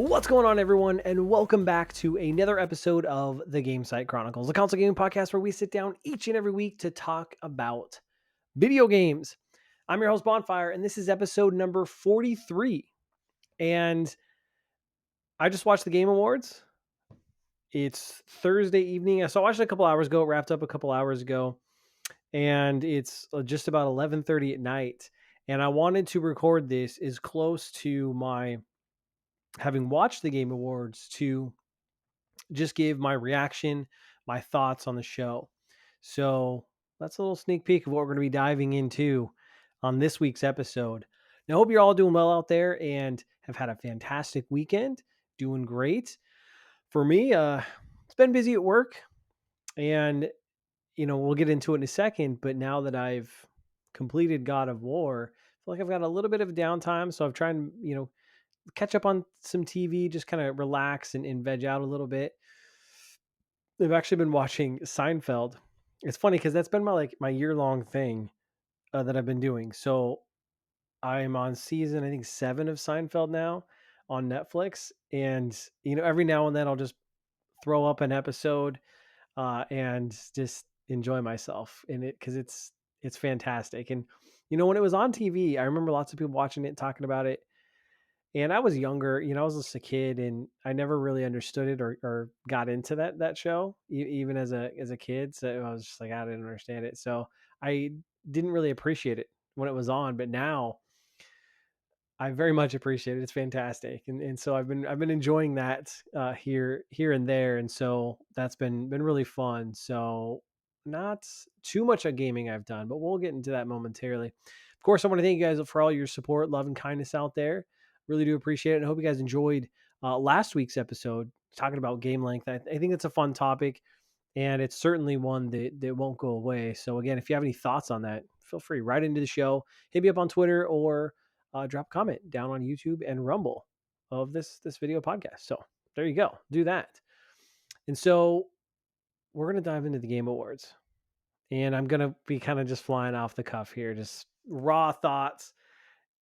What's going on, everyone, and welcome back to another episode of the Gamecite Chronicles, a console gaming podcast where we sit down each and every week to talk about video games. I'm your host, Bonfire, and this is episode number 43. And I just watched the Game Awards. It's Thursday evening. So I watched it a couple hours ago, wrapped up a couple hours ago, and it's just about 11:30 at night. And I wanted to record this as close to my having watched the Game Awards to just give my reaction, my thoughts on the show. So that's a little sneak peek of what we're going to be diving into on this week's episode. Now, I hope you're all doing well out there and have had a fantastic weekend, doing great. For me, it's been busy at work, and we'll get into it in a second. But now that I've completed God of War, I feel like I've got a little bit of downtime, so I've tried to catch up on some TV, just kind of relax and veg out a little bit. I've actually been watching Seinfeld. It's funny because that's been my year-long thing that I've been doing. So I'm on season, I think, 7 of Seinfeld now on Netflix, and every now and then I'll just throw up an episode and just enjoy myself in it because it's fantastic. And when it was on TV, I remember lots of people watching it, talking about it. And I was younger, I was just a kid, and I never really understood it or got into that show, even as a kid. So I was just like, I didn't understand it. So I didn't really appreciate it when it was on, but now I very much appreciate it. It's fantastic, and so I've been enjoying that here and there, and so that's been really fun. So not too much of gaming I've done, but we'll get into that momentarily. Of course, I want to thank you guys for all your support, love, and kindness out there. Really do appreciate it, and I hope you guys enjoyed last week's episode talking about game length. I think it's a fun topic, and it's certainly one that won't go away. So again, if you have any thoughts on that, feel free right into the show. Hit me up on Twitter or drop a comment down on YouTube and Rumble of this video podcast. So there you go. Do that. And so we're gonna dive into the Game Awards, and I'm gonna be kind of just flying off the cuff here, just raw thoughts.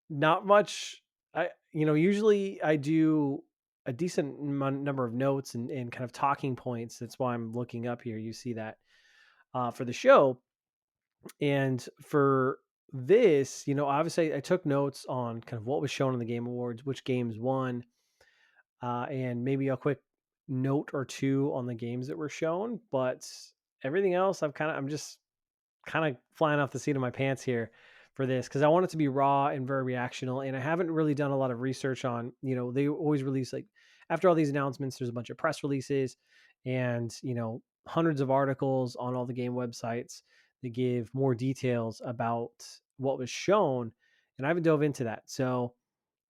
Not much. Usually I do a decent number of notes and kind of talking points. That's why I'm looking up here. You see that for the show. And for this, obviously I took notes on kind of what was shown in the Game Awards, which games won, and maybe a quick note or two on the games that were shown. But everything else, I'm just kind of flying off the seat of my pants here for this because I want it to be raw and very reactional. And I haven't really done a lot of research on, they always release, like, after all these announcements, there's a bunch of press releases and, hundreds of articles on all the game websites that give more details about what was shown. And I haven't dove into that. So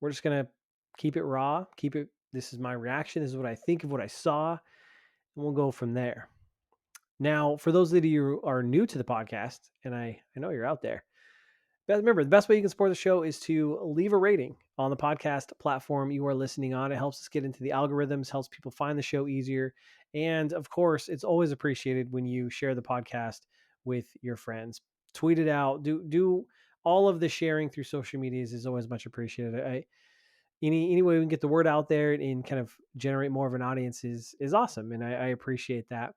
we're just going to keep it raw, this is my reaction. This is what I think of what I saw, and we'll go from there. Now, for those of you who are new to the podcast, and I know you're out there, but remember, the best way you can support the show is to leave a rating on the podcast platform you are listening on. It helps us get into the algorithms, helps people find the show easier. And of course, it's always appreciated when you share the podcast with your friends. Tweet it out. Do all of the sharing through social medias is always much appreciated. Any way we can get the word out there and kind of generate more of an audience is awesome. And I appreciate that.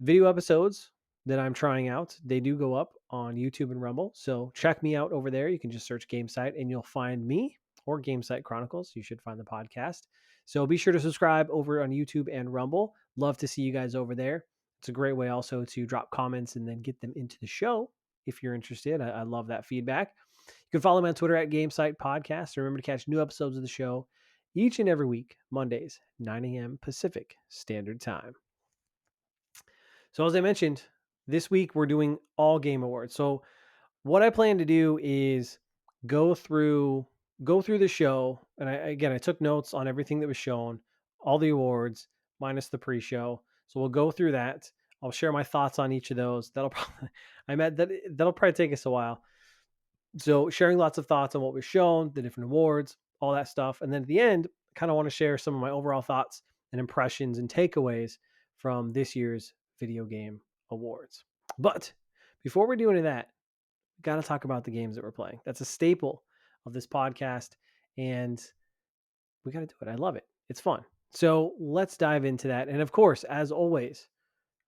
Video episodes that I'm trying out, they do go up on YouTube and Rumble. So check me out over there. You can just search Gamecite and you'll find me, or Gamecite Chronicles. You should find the podcast. So be sure to subscribe over on YouTube and Rumble. Love to see you guys over there. It's a great way also to drop comments and then get them into the show if you're interested. I love that feedback. You can follow me on Twitter at Gamecite Podcast. Remember to catch new episodes of the show each and every week, Mondays, 9 a.m. Pacific Standard Time. So as I mentioned, this week we're doing all Game Awards. So what I plan to do is go through the show, and I took notes on everything that was shown, all the awards minus the pre-show. So we'll go through that. I'll share my thoughts on each of those. That'll probably take us a while. So sharing lots of thoughts on what was shown, the different awards, all that stuff, and then at the end, I kind of want to share some of my overall thoughts and impressions and takeaways from this year's video game awards. But before we do any of that, got to talk about the games that we're playing. That's a staple of this podcast. And we got to do it. I love it. It's fun. So let's dive into that. And of course, as always,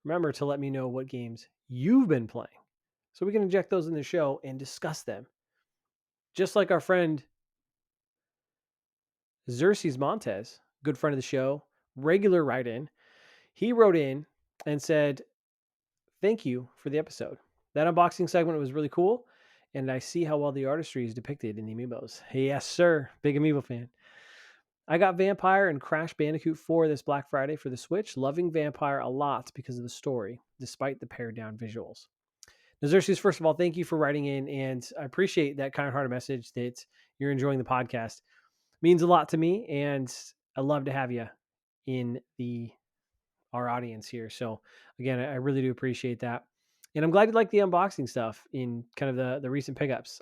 remember to let me know what games you've been playing so we can inject those in the show and discuss them. Just like our friend Xerxes Montez, good friend of the show, regular write-in, he wrote in and said, thank you for the episode. That unboxing segment was really cool, and I see how well the artistry is depicted in the amiibos. Yes, sir. Big amiibo fan. I got Vampire and Crash Bandicoot 4 this Black Friday for the Switch. Loving Vampire a lot because of the story, despite the pared down visuals. Nazirsis, first of all, thank you for writing in, and I appreciate that kind-hearted message that you're enjoying the podcast. It means a lot to me, and I love to have you in our audience here. So again, I really do appreciate that. And I'm glad you like the unboxing stuff in kind of the recent pickups.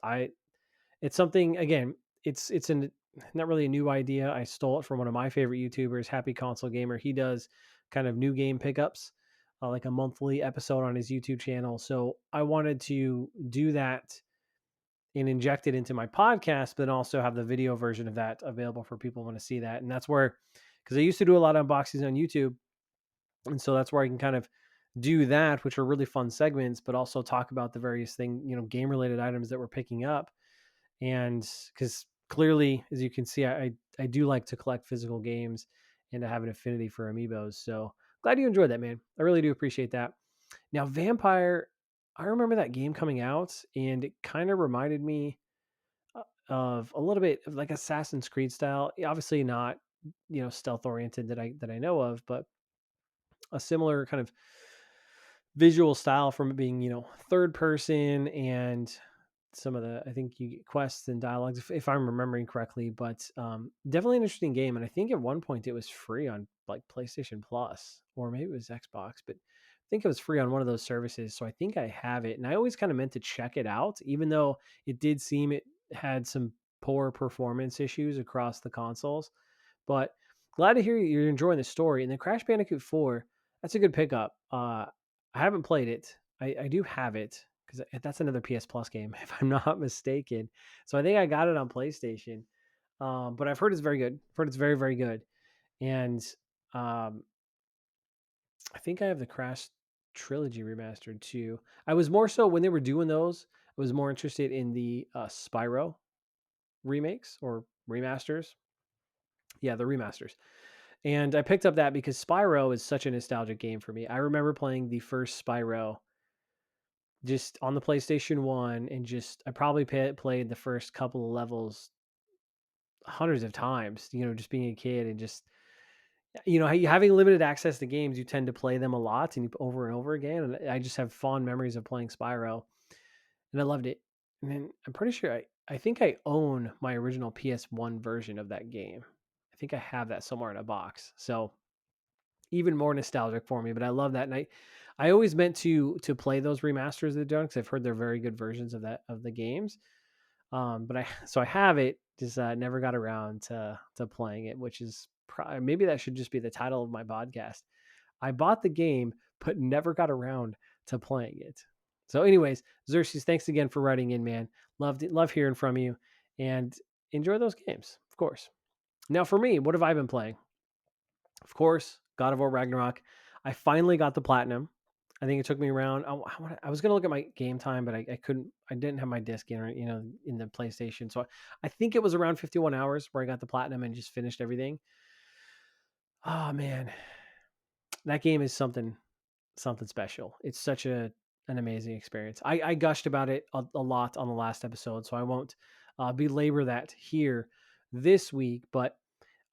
It's something, again, it's not really a new idea. I stole it from one of my favorite YouTubers, Happy Console Gamer. He does kind of new game pickups, like a monthly episode on his YouTube channel. So I wanted to do that and inject it into my podcast, but also have the video version of that available for people who want to see that. And that's where, because I used to do a lot of unboxings on YouTube, and so that's where I can kind of do that, which are really fun segments, but also talk about the various game related items that we're picking up. And because clearly, as you can see, I do like to collect physical games and to have an affinity for amiibos. So glad you enjoyed that, man. I really do appreciate that. Now, Vampire, I remember that game coming out, and it kind of reminded me of a little bit of like Assassin's Creed style. Obviously not, stealth oriented that I know of, but a similar kind of visual style from it being, third person, and some of I think you get quests and dialogues if I'm remembering correctly, but definitely an interesting game. And I think at one point it was free on like PlayStation Plus, or maybe it was Xbox, but I think it was free on one of those services. So I think I have it, and I always kind of meant to check it out, even though it did seem it had some poor performance issues across the consoles. But glad to hear you're enjoying the story. And then Crash Bandicoot 4, that's a good pickup. I haven't played it. I do have it because that's another PS Plus game, if I'm not mistaken. So I think I got it on PlayStation. But I've heard it's very good. I've heard it's very, very good. And um, I think I have the Crash trilogy remastered too. I was more so when they were doing those, I was more interested in the Spyro remakes or remasters. Yeah, the remasters. And I picked up that because Spyro is such a nostalgic game for me. I remember playing the first Spyro just on the PlayStation 1, and just I probably played the first couple of levels hundreds of times, just being a kid, and just having limited access to games, you tend to play them a lot and over and over again, and I just have fond memories of playing Spyro, and I loved it. And then I'm pretty sure I think I own my original PS1 version of that game. I think I have that somewhere in a box. So even more nostalgic for me, but I love that. And I always meant to play those remasters they've done, because I've heard they're very good versions of the games. But I have it, just never got around to playing it, which is maybe that should just be the title of my podcast. I bought the game, but never got around to playing it. So, anyways, Xerxes, thanks again for writing in, man. Love hearing from you, and enjoy those games, of course. Now, for me, what have I been playing? Of course, God of War Ragnarok. I finally got the platinum. I think it took me around. I was gonna look at my game time, but I couldn't. I didn't have my disc in the PlayStation, so I think it was around 51 hours where I got the platinum and just finished everything. Oh man, that game is something special. It's such an amazing experience. I gushed about it a lot on the last episode, so I won't belabor that here this week. But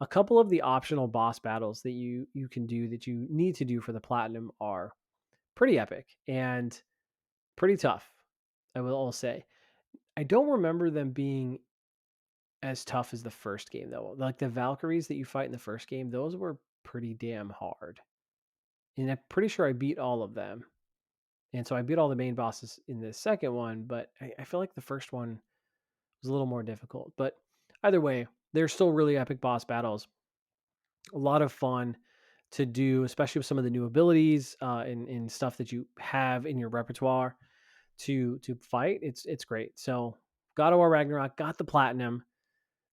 a couple of the optional boss battles that you can do, that you need to do for the platinum, are pretty epic and pretty tough, I will all say. I don't remember them being as tough as the first game though. Like the Valkyries that you fight in the first game, those were pretty damn hard. And I'm pretty sure I beat all of them. And so I beat all the main bosses in the second one, but I feel like the first one was a little more difficult. But either way, they're still really epic boss battles. A lot of fun to do, especially with some of the new abilities and stuff that you have in your repertoire to fight. It's great. So God of War Ragnarok got the platinum.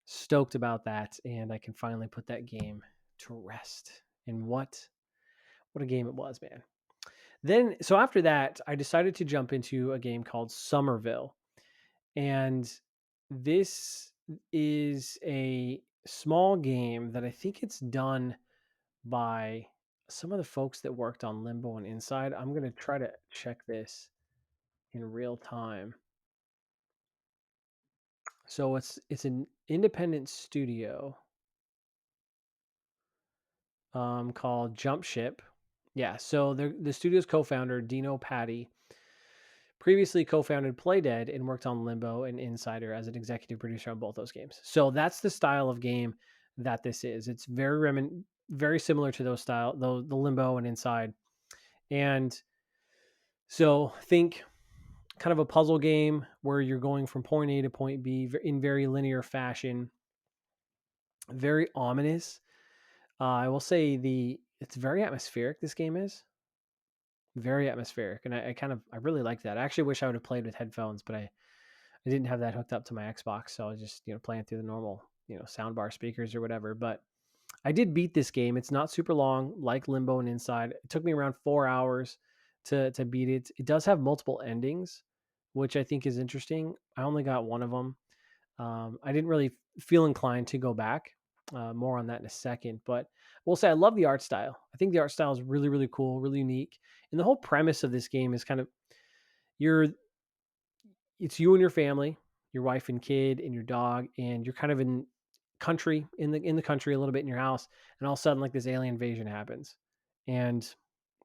stoked about that, and I can finally put that game to rest. And what a game it was, man. Then so after that, I decided to jump into a game called Somerville. And this is a small game that I think it's done by some of the folks that worked on Limbo and Inside. I'm going to try to check this in real time. So it's an independent studio called Jump Ship. Yeah, so the studio's co-founder Dino Patti previously co-founded Playdead and worked on Limbo and Insider as an executive producer on both those games. So that's the style of game that this is. It's very similar to those style, the Limbo and Inside. And so think kind of a puzzle game where you're going from point A to point B in very linear fashion. Very ominous. I will say it's very atmospheric. This game is very atmospheric, and I really like that. I actually wish I would have played with headphones, but I didn't have that hooked up to my Xbox, so I was just playing through the normal soundbar speakers or whatever. But I did beat this game. It's not super long, like Limbo and Inside. It took me around 4 hours to beat it. It does have multiple endings, which I think is interesting. I only got one of them. I didn't really feel inclined to go back. More on that in a second, but we'll say I love the art style. I think the art style is really, really cool, really unique. And the whole premise of this game is kind of you're it's you and your family, your wife and kid and your dog, and you're kind of in the country a little bit in your house, and all of a sudden like this alien invasion happens. And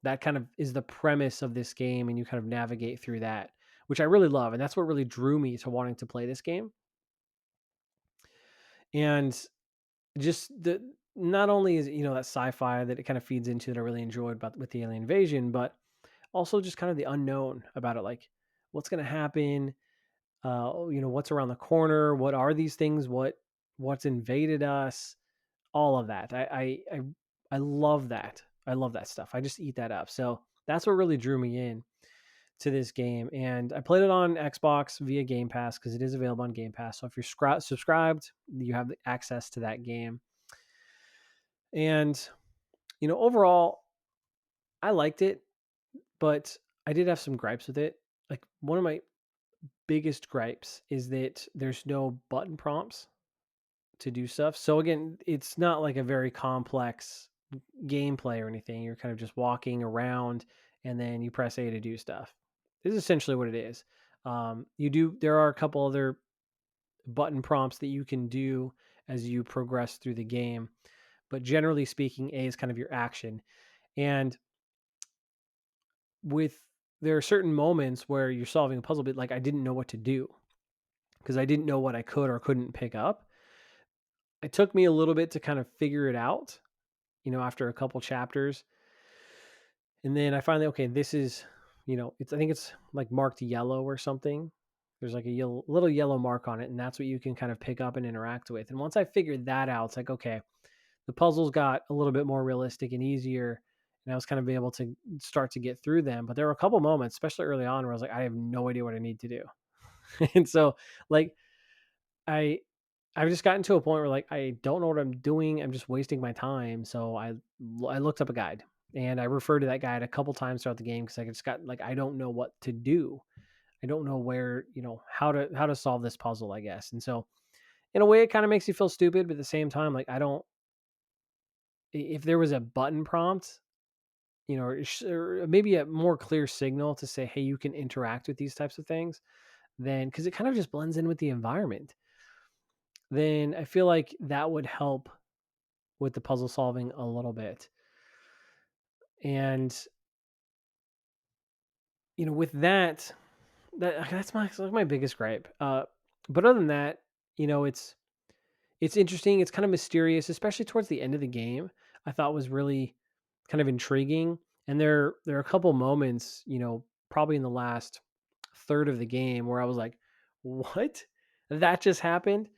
that kind of is the premise of this game, and you kind of navigate through that, which I really love. And that's what really drew me to wanting to play this game. And just the not only is that sci-fi that it kind of feeds into that I really enjoyed about with the alien invasion, but also just kind of the unknown about it, like what's going to happen, what's around the corner, what are these things, what's invaded us, all of that. I love that. I love that stuff. I just eat that up. So that's what really drew me in to this game. And I played it on Xbox via Game Pass because it is available on Game Pass. So if you're subscribed, you have access to that game. And overall, I liked it, but I did have some gripes with it. Like one of my biggest gripes is that there's no button prompts to do stuff. So again, it's not like a very complex gameplay or anything. You're kind of just walking around and then you press A to do stuff. This is essentially what it is. There are a couple other button prompts that you can do as you progress through the game, but generally speaking, A is kind of your action. And there are certain moments where you're solving a puzzle, but like I didn't know what to do because I didn't know what I could or couldn't pick up. It took me a little bit to kind of figure it out, after a couple chapters. And then I finally, okay, this is, I think it's like marked yellow or something. There's like a little yellow mark on it, and that's what you can kind of pick up and interact with. And once I figured that out, it's like, okay, the puzzles got a little bit more realistic and easier, and I was kind of able to start to get through them. But there were a couple moments, especially early on, where I was like, I have no idea what I need to do. And so like I I've just gotten to a point where like I don't know what I'm doing. I'm just wasting my time. So I looked up a guide and I referred to that guide a couple times throughout the game because I just got like I don't know what to do. I don't know where, how to solve this puzzle, I guess. And so in a way it kind of makes you feel stupid, but at the same time, like I don't if there was a button prompt, or maybe a more clear signal to say, hey, you can interact with these types of things, then because it kind of just blends in with the environment, then I feel like that would help with the puzzle solving a little bit. And with that's my biggest gripe. But other than that, it's interesting. It's kind of mysterious, especially towards the end of the game. I thought was really kind of intriguing. And there are a couple moments, probably in the last third of the game where I was like, "What? That just happened?"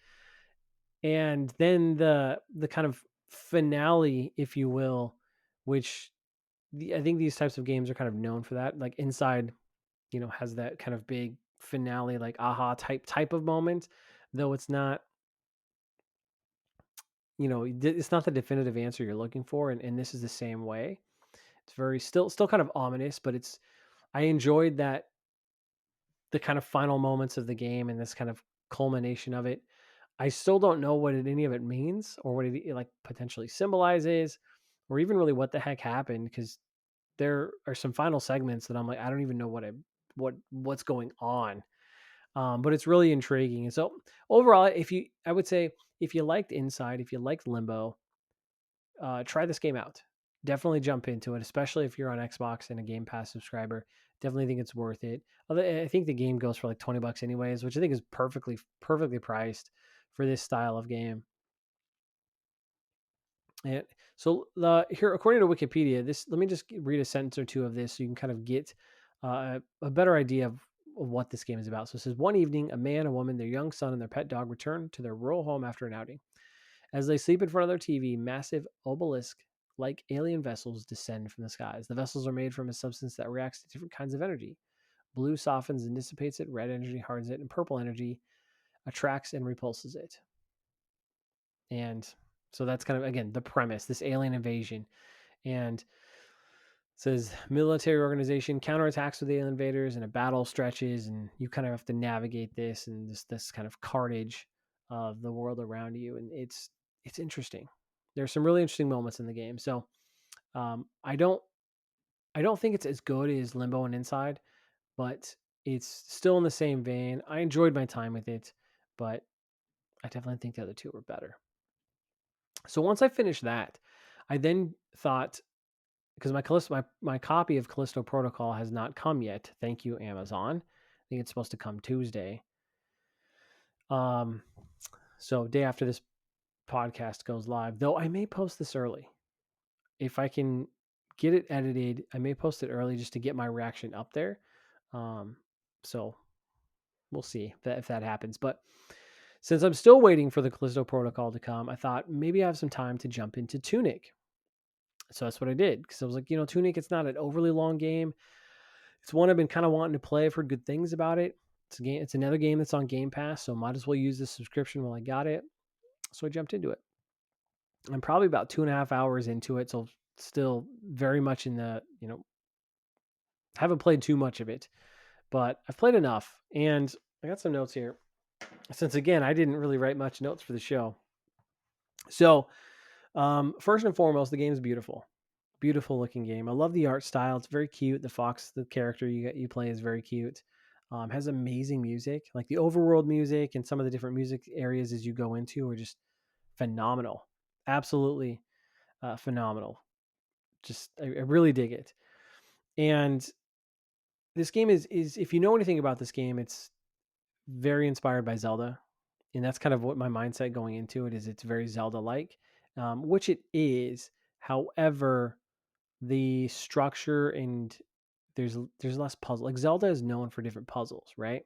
And then the kind of finale, if you will, which I think these types of games are kind of known for that. Like Inside, has that kind of big finale, like aha type of moment, though it's not it's not the definitive answer you're looking for, and this is the same way. It's very still kind of ominous, but I enjoyed that the kind of final moments of the game and this kind of culmination of it. I still don't know what any of it means or what it like potentially symbolizes, or even really what the heck happened, because there are some final segments that I'm like, I don't even know what's going on. But it's really intriguing. And so overall, I would say if you liked Inside, if you liked Limbo, try this game out. Definitely jump into it, especially if you're on Xbox and a Game Pass subscriber. Definitely think it's worth it. Although I think the game goes for like $20 anyways, which I think is perfectly priced for this style of game. And so here, according to Wikipedia, let me just read a sentence or two of this so you can kind of get a better idea of what this game is about. So it says, one evening, a man, a woman, their young son, and their pet dog return to their rural home after an outing. As they sleep in front of their TV, massive obelisk like alien vessels descend from the skies. The vessels are made from a substance that reacts to different kinds of energy. Blue softens and dissipates it, red energy hardens it, and purple energy attracts and repulses it. And so that's kind of, again, the premise, this alien invasion. And it says military organization counterattacks with alien invaders, and a battle stretches, and you kind of have to navigate this and this kind of carnage of the world around you. And it's interesting. There's some really interesting moments in the game. So I don't think it's as good as Limbo and Inside, but it's still in the same vein. I enjoyed my time with it, but I definitely think the other two were better. So once I finished that, I then thought, because my copy of Callisto Protocol has not come yet. Thank you, Amazon. I think it's supposed to come Tuesday. So day after this podcast goes live, though I may post this early. If I can get it edited, I may post it early just to get my reaction up there. So we'll see if that happens. But since I'm still waiting for the Callisto Protocol to come, I thought maybe I have some time to jump into Tunic. So that's what I did, because I was like, Tunic, it's not an overly long game. It's one I've been kind of wanting to play. I've heard good things about it. It's another game that's on Game Pass, so might as well use this subscription while I got it. So I jumped into it. I'm probably about 2.5 hours into it, so still very much in the, haven't played too much of it, but I've played enough. And I got some notes here, since again, I didn't really write much notes for the show. So first and foremost, the game is beautiful. Beautiful looking game. I love the art style. It's very cute. The fox, the character you play, is very cute. Has amazing music. Like the overworld music and some of the different music areas as you go into are just phenomenal. Absolutely phenomenal. Just I really dig it. And this game is if you know anything about this game, it's very inspired by Zelda, and that's kind of what my mindset going into it is. It's very Zelda-like, which it is. However, the structure and there's less puzzle. Like Zelda is known for different puzzles, right?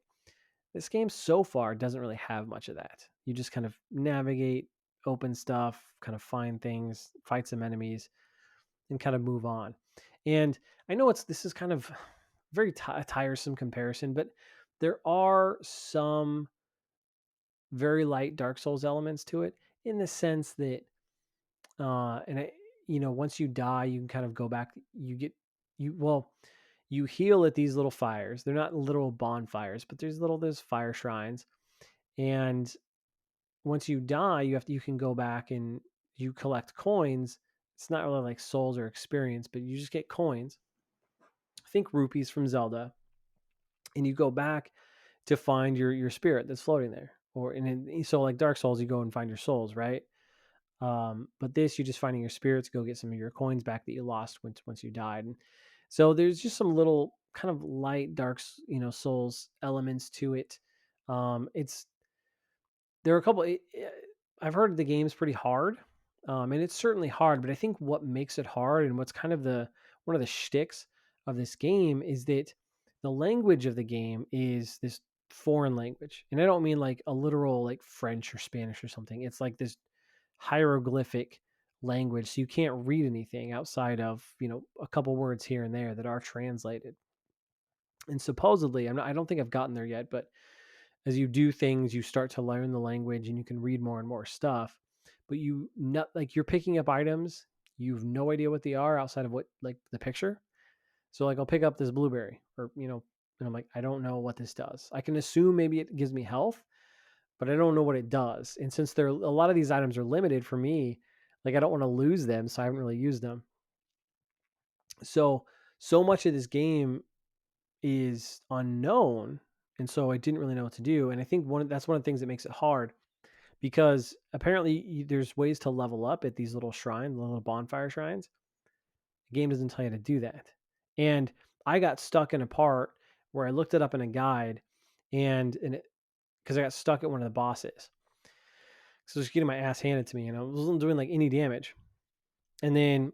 This game so far doesn't really have much of that. You just kind of navigate, open stuff, kind of find things, fight some enemies, and kind of move on. And I know this is kind of very tiresome comparison, but there are some very light Dark Souls elements to it, in the sense that and I, once you die, you can kind of go back. You heal at these little fires. They're not literal bonfires, but there's fire shrines. And once you die, you can go back and you collect coins. It's not really like souls or experience, but you just get coins. Think rupees from Zelda, and you go back to find your spirit that's floating there. So like Dark Souls, you go and find your souls, right? But this, you're just finding your spirits, go get some of your coins back that you lost once you died. And so there's just some little kind of light Souls elements to it. It's there are a couple. I've heard the game's pretty hard, and it's certainly hard. But I think what makes it hard, and what's kind of one of the shticks of this game, is that the language of the game is this foreign language, and I don't mean like a literal like French or Spanish or something. It's like this hieroglyphic language, so you can't read anything outside of a couple words here and there that are translated. And supposedly, I don't think I've gotten there yet, but as you do things, you start to learn the language and you can read more and more stuff. but you're picking up items. You've no idea what they are outside of what like the picture. So like I'll pick up this blueberry or, and I'm like, I don't know what this does. I can assume maybe it gives me health, but I don't know what it does. And since a lot of these items are limited for me, like I don't want to lose them. So I haven't really used them. So much of this game is unknown. And so I didn't really know what to do. And I think that's one of the things that makes it hard because apparently there's ways to level up at these little shrines, little bonfire shrines. The game doesn't tell you to do that. And I got stuck in a part where I looked it up in a guide because I got stuck at one of the bosses. So I was getting my ass handed to me and I wasn't doing like any damage. And then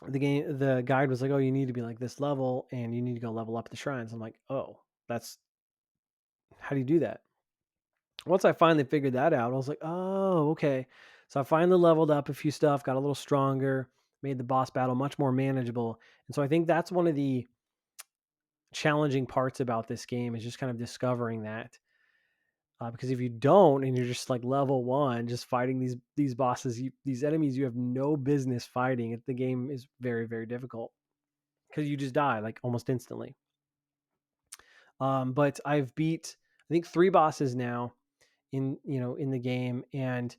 the guide was like, oh, you need to be like this level and you need to go level up the shrines. I'm like, oh, how do you do that? Once I finally figured that out, I was like, oh, okay. So I finally leveled up a few stuff, got a little stronger, made the boss battle much more manageable. And so I think that's one of the challenging parts about this game is just kind of discovering that. Because if you don't, and you're just like level one, just fighting these bosses, these enemies you have no business fighting, the game is very, very difficult because you just die like almost instantly. But I've beat I think 3 bosses now in the game, and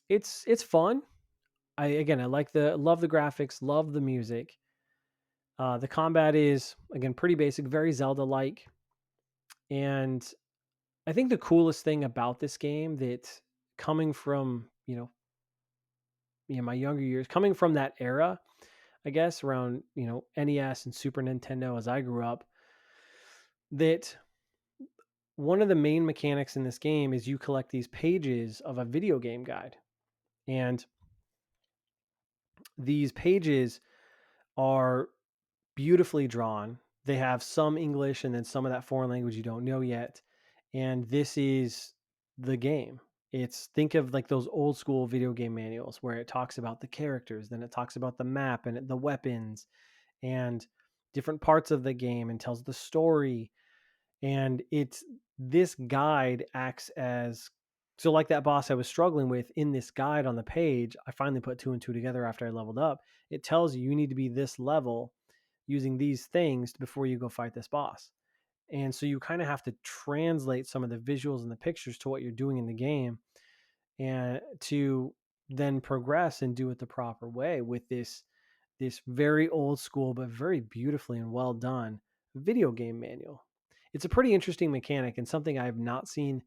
it's fun. I love the graphics, love the music. The combat is again pretty basic, very Zelda like, and I think the coolest thing about this game that coming from my younger years, coming from that era, I guess around NES and Super Nintendo as I grew up, that one of the main mechanics in this game is you collect these pages of a video game guide, and these pages are beautifully drawn. They have some English and then some of that foreign language you don't know yet. And this is the game. Think of like those old school video game manuals where it talks about the characters, then it talks about the map and the weapons and different parts of the game and tells the story. And this guide acts as so like that boss I was struggling with in this guide on the page. I finally put 2 and 2 together after I leveled up. It tells you need to be this level using these things before you go fight this boss. And so you kind of have to translate some of the visuals and the pictures to what you're doing in the game and to then progress and do it the proper way with this very old school but very beautifully and well done video game manual. It's a pretty interesting mechanic and something I have not seen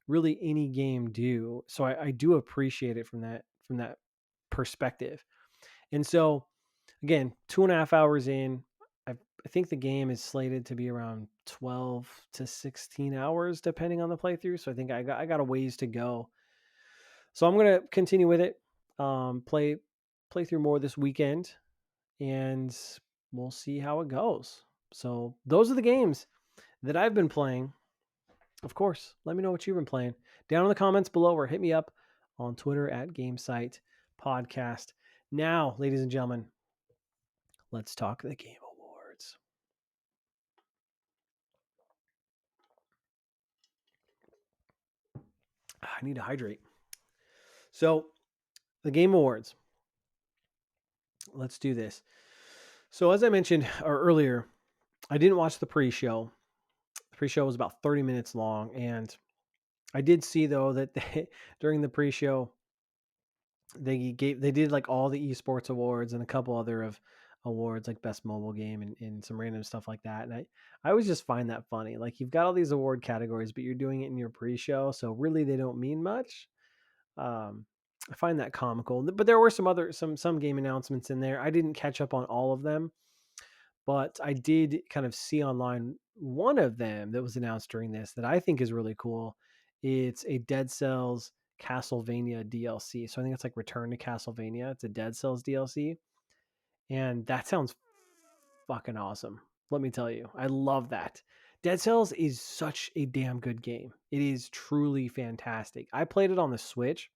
really any game do. So I do appreciate it from that perspective. And so again, 2.5 hours in, I think the game is slated to be around 12 to 16 hours, depending on the playthrough. So I think I got a ways to go. So I'm going to continue with it, play through more this weekend, and we'll see how it goes. So those are the games that I've been playing. Of course, let me know what you've been playing down in the comments below or hit me up on Twitter at Gamecite Podcast. Now, ladies and gentlemen, let's talk the Game Awards. I need to hydrate. So, the Game Awards. Let's do this. So, as I mentioned earlier, I didn't watch the pre-show. The pre-show was about 30 minutes long, and I did see though that during the pre-show they did like all the esports awards and a couple other of awards like best mobile game and some random stuff like that. And I always just find that funny. Like you've got all these award categories, but you're doing it in your pre-show, so really they don't mean much. I find that comical. But there were some game announcements in there. I didn't catch up on all of them, but I did kind of see online one of them that was announced during this that I think is really cool. It's a Dead Cells Castlevania DLC. So I think it's like Return to Castlevania. It's a Dead Cells DLC. And that sounds fucking awesome. Let me tell you. I love that. Dead Cells is such a damn good game. It is truly fantastic. I played it on the Switch,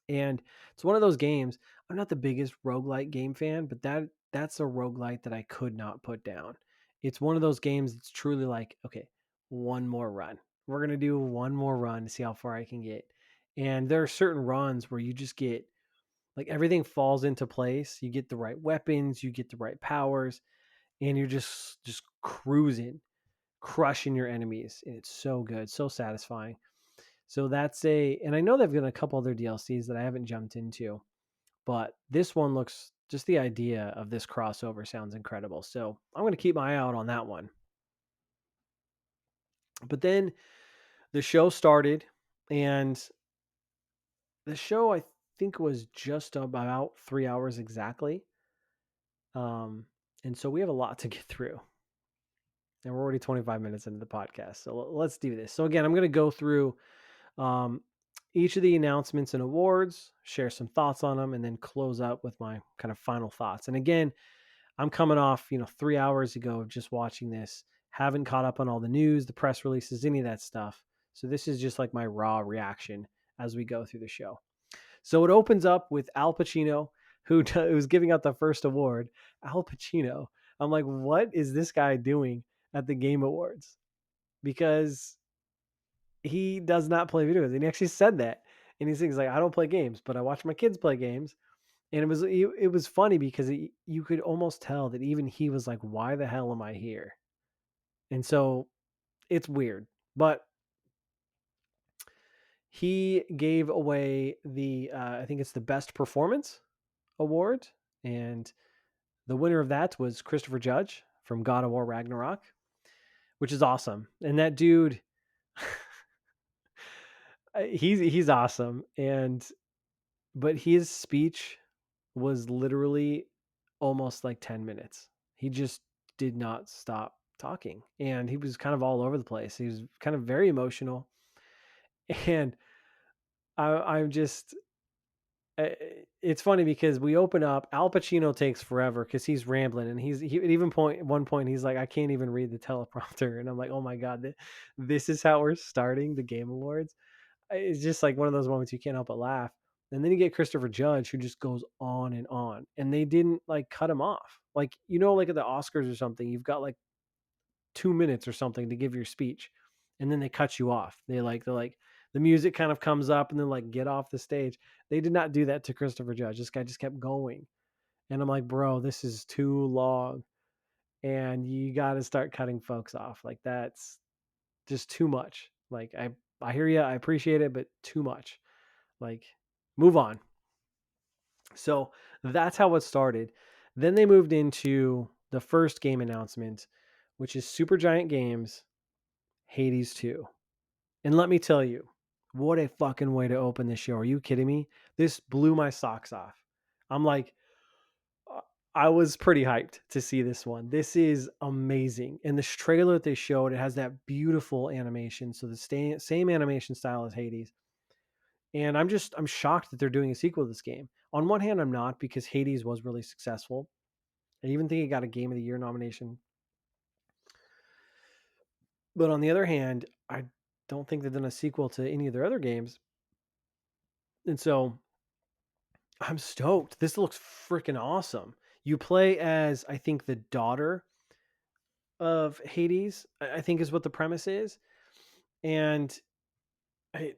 and it's one of those games. I'm not the biggest roguelike game fan, but that's a roguelike that I could not put down. It's one of those games that's truly like, okay, one more run. We're going to do one more run to see how far I can get. And there are certain runs where you just get like everything falls into place. You get the right weapons, you get the right powers, and you're just cruising, crushing your enemies. And it's so good, so satisfying. So that's and I know they've got a couple other DLCs that I haven't jumped into, but this one looks, just the idea of this crossover sounds incredible. So I'm going to keep my eye out on that one. But then the show started, and the show I think was just about 3 hours exactly. And so we have a lot to get through. And we're already 25 minutes into the podcast. So let's do this. So again, I'm going to go through um, each of the announcements and awards, share some thoughts on them, and then close up with my kind of final thoughts. And again, I'm coming off, 3 hours ago of just watching this, haven't caught up on all the news, the press releases, any of that stuff. So this is just like my raw reaction as we go through the show. So it opens up with Al Pacino, who's giving out the first award. Al Pacino. I'm like, what is this guy doing at the Game Awards? Because he does not play video games. And he actually said that. And he's like, I don't play games, but I watch my kids play games. And it was funny because you could almost tell that even he was like, why the hell am I here? And so it's weird. But he gave away the, I think it's the best performance award. And the winner of that was Christopher Judge from God of War Ragnarok, which is awesome. And that dude, he's awesome. But his speech was literally almost like 10 minutes. He just did not stop talking, and he was kind of all over the place. He was kind of very emotional. And I'm just, it's funny because we open up, Al Pacino takes forever because he's rambling, and he at even one point he's like, I can't even read the teleprompter. And I'm like, oh my God, this is how we're starting the Game Awards. It's just like one of those moments you can't help but laugh. And then you get Christopher Judge, who just goes on, and they didn't like cut him off. Like, like at the Oscars or something, you've got like 2 minutes or something to give your speech, and then they cut you off. They're like the music kind of comes up, and then like get off the stage. They did not do that to Christopher Judge. This guy just kept going, and I'm like, bro, this is too long, and you got to start cutting folks off. Like that's just too much. Like I hear you, I appreciate it, but too much. Like move on. So that's how it started. Then they moved into the first game announcement, which is Supergiant Games Hades 2. And let me tell you, what a fucking way to open this show. Are you kidding me? This blew my socks off. I'm like, I was pretty hyped to see this one. This is amazing. And this trailer that they showed, it has that beautiful animation. So the same animation style as Hades. And I'm shocked that they're doing a sequel to this game. On one hand, I'm not, because Hades was really successful. I even think it got a Game of the Year nomination. But on the other hand, I don't think they've done a sequel to any of their other games. And so I'm stoked. This looks freaking awesome. You play as, I think, the daughter of Hades, I think is what the premise is. And I,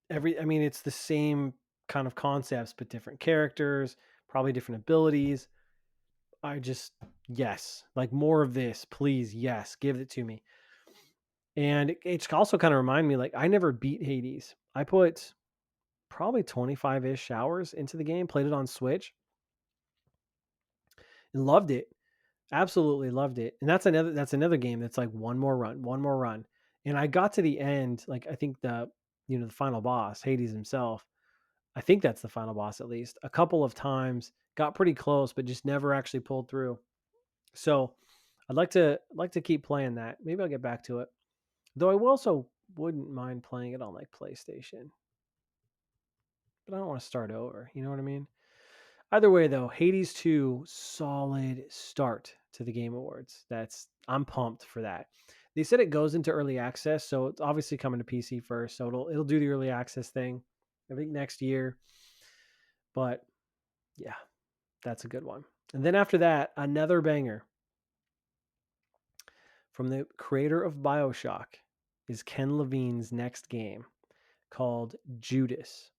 it's the same kind of concepts, but different characters, probably different abilities. Yes, like more of this, please. Yes, give it to me. And it's also kind of remind me, like, I never beat Hades. I put probably 25-ish hours into the game, played it on Switch, and loved it. Absolutely loved it. And that's another game that's like one more run. And I got to the end, like I think the final boss, Hades himself. I think that's the final boss, at least a couple of times, got pretty close, but just never actually pulled through. So I'd like to keep playing that. Maybe I'll get back to it. Though I also wouldn't mind playing it on like PlayStation. But I don't want to start over. You know what I mean? Either way, though, Hades 2, solid start to the Game Awards. I'm pumped for that. They said it goes into early access, so it's obviously coming to PC first. So it'll do the early access thing, I think, next year. But yeah, that's a good one. And then after that, another banger from the creator of BioShock is Ken Levine's next game, called Judas.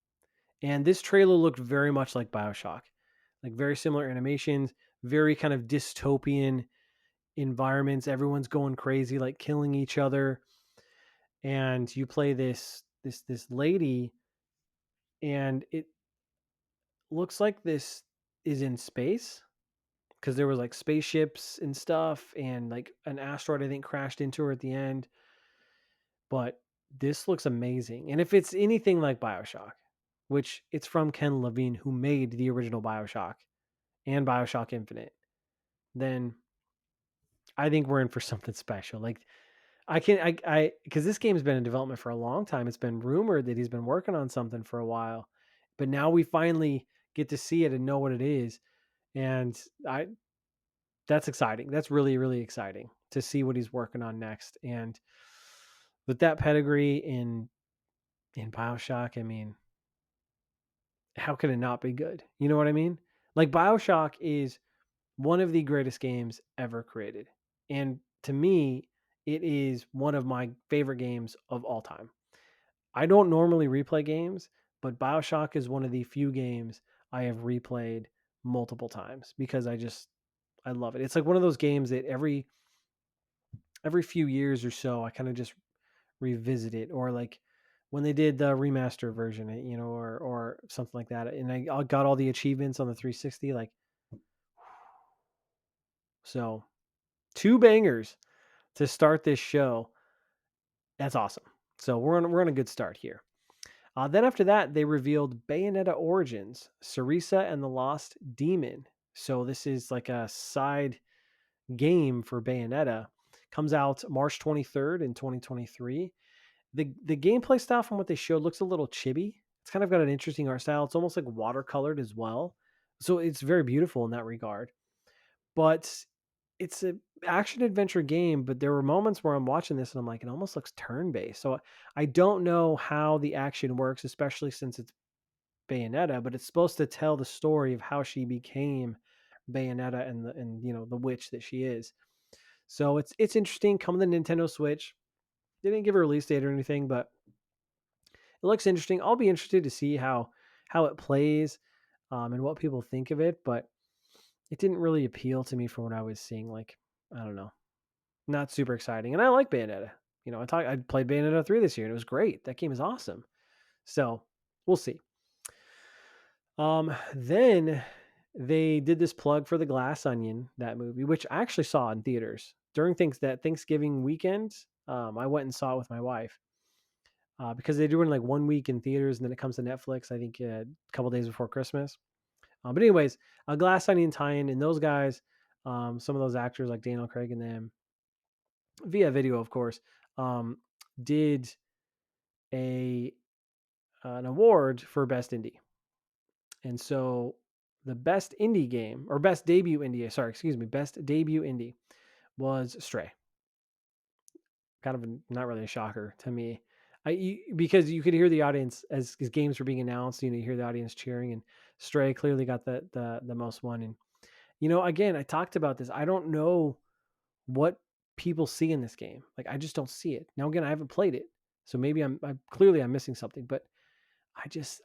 And this trailer looked very much like BioShock, like very similar animations, very kind of dystopian environments. Everyone's going crazy, like killing each other. And you play this lady, and it looks like this is in space because there was like spaceships and stuff, and like an asteroid I think crashed into her at the end. But this looks amazing. And if it's anything like BioShock, which it's from Ken Levine, who made the original BioShock and BioShock Infinite, then I think we're in for something special. Like because this game's been in development for a long time. It's been rumored that he's been working on something for a while, but now we finally get to see it and know what it is. And I, that's exciting. That's really, really exciting to see what he's working on next. And with that pedigree in BioShock, I mean, how can it not be good? You know what I mean? Like BioShock is one of the greatest games ever created. And to me, it is one of my favorite games of all time. I don't normally replay games, but BioShock is one of the few games I have replayed multiple times because I love it. It's like one of those games that every few years or so I kind of just revisit it, or like when they did the remaster version, or something like that. And I got all the achievements on the 360. Like, so two bangers to start this show. That's awesome. So we're on a good start here. Then after that, they revealed Bayonetta Origins, Cerisa and the Lost Demon. So this is like a side game for Bayonetta. Comes out March 23rd in 2023. The gameplay style from what they showed looks a little chibi. It's kind of got an interesting art style. It's almost like watercolored as well. So it's very beautiful in that regard. But it's a action adventure game, but there were moments where I'm watching this and I'm like, it almost looks turn-based. So I don't know how the action works, especially since it's Bayonetta, but it's supposed to tell the story of how she became Bayonetta and the witch that she is. So it's interesting. Coming to the Nintendo Switch. They didn't give a release date or anything, but it looks interesting. I'll be interested to see how it plays, and what people think of it. But it didn't really appeal to me from what I was seeing. Like, I don't know, not super exciting. And I like Bayonetta. I played Bayonetta 3 this year, and it was great. That game is awesome. So we'll see. Then they did this plug for The Glass Onion, that movie, which I actually saw in theaters during that Thanksgiving weekend. I went and saw it with my wife, because they're doing like 1 week in theaters and then it comes to Netflix, I think, a couple days before Christmas. But anyways, a Glass Onion tie-in, and those guys, some of those actors like Daniel Craig and them, via video, of course, did a an award for best indie. And so the best indie game, or best debut indie, sorry, excuse me, best debut indie was Stray. Kind of not really a shocker to me. Because you could hear the audience as games were being announced. You hear the audience cheering, and Stray clearly got the most one. And again, I talked about this. I don't know what people see in this game. Like, I just don't see it. Now again, I haven't played it, so maybe I'm clearly I'm missing something. But I just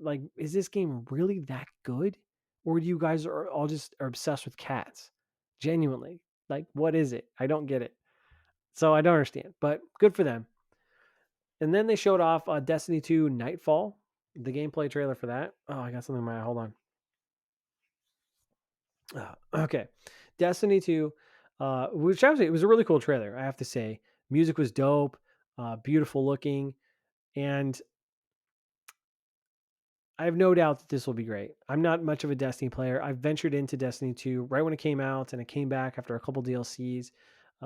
like, is this game really that good, or you guys are all just are obsessed with cats? Genuinely, like, what is it? I don't get it. So I don't understand, but good for them. And then they showed off Destiny 2 Nightfall, the gameplay trailer for that. Oh, I got something in my eye. Hold on. Okay. Destiny 2, which actually, it was a really cool trailer, I have to say. Music was dope, beautiful looking, and I have no doubt that this will be great. I'm not much of a Destiny player. I ventured into Destiny 2 right when it came out, and I came back after a couple DLCs.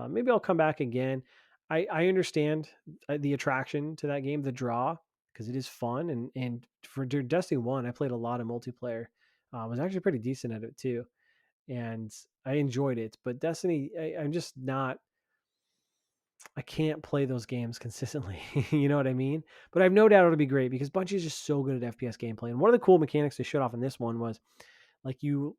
Maybe I'll come back again. I understand the attraction to that game, the draw, because it is fun. And for Destiny 1, I played a lot of multiplayer. I was actually pretty decent at it too, and I enjoyed it. But Destiny, I'm just not. I can't play those games consistently. You know what I mean? But I have no doubt it'll be great because Bungie is just so good at FPS gameplay. And one of the cool mechanics they showed off in this one was like you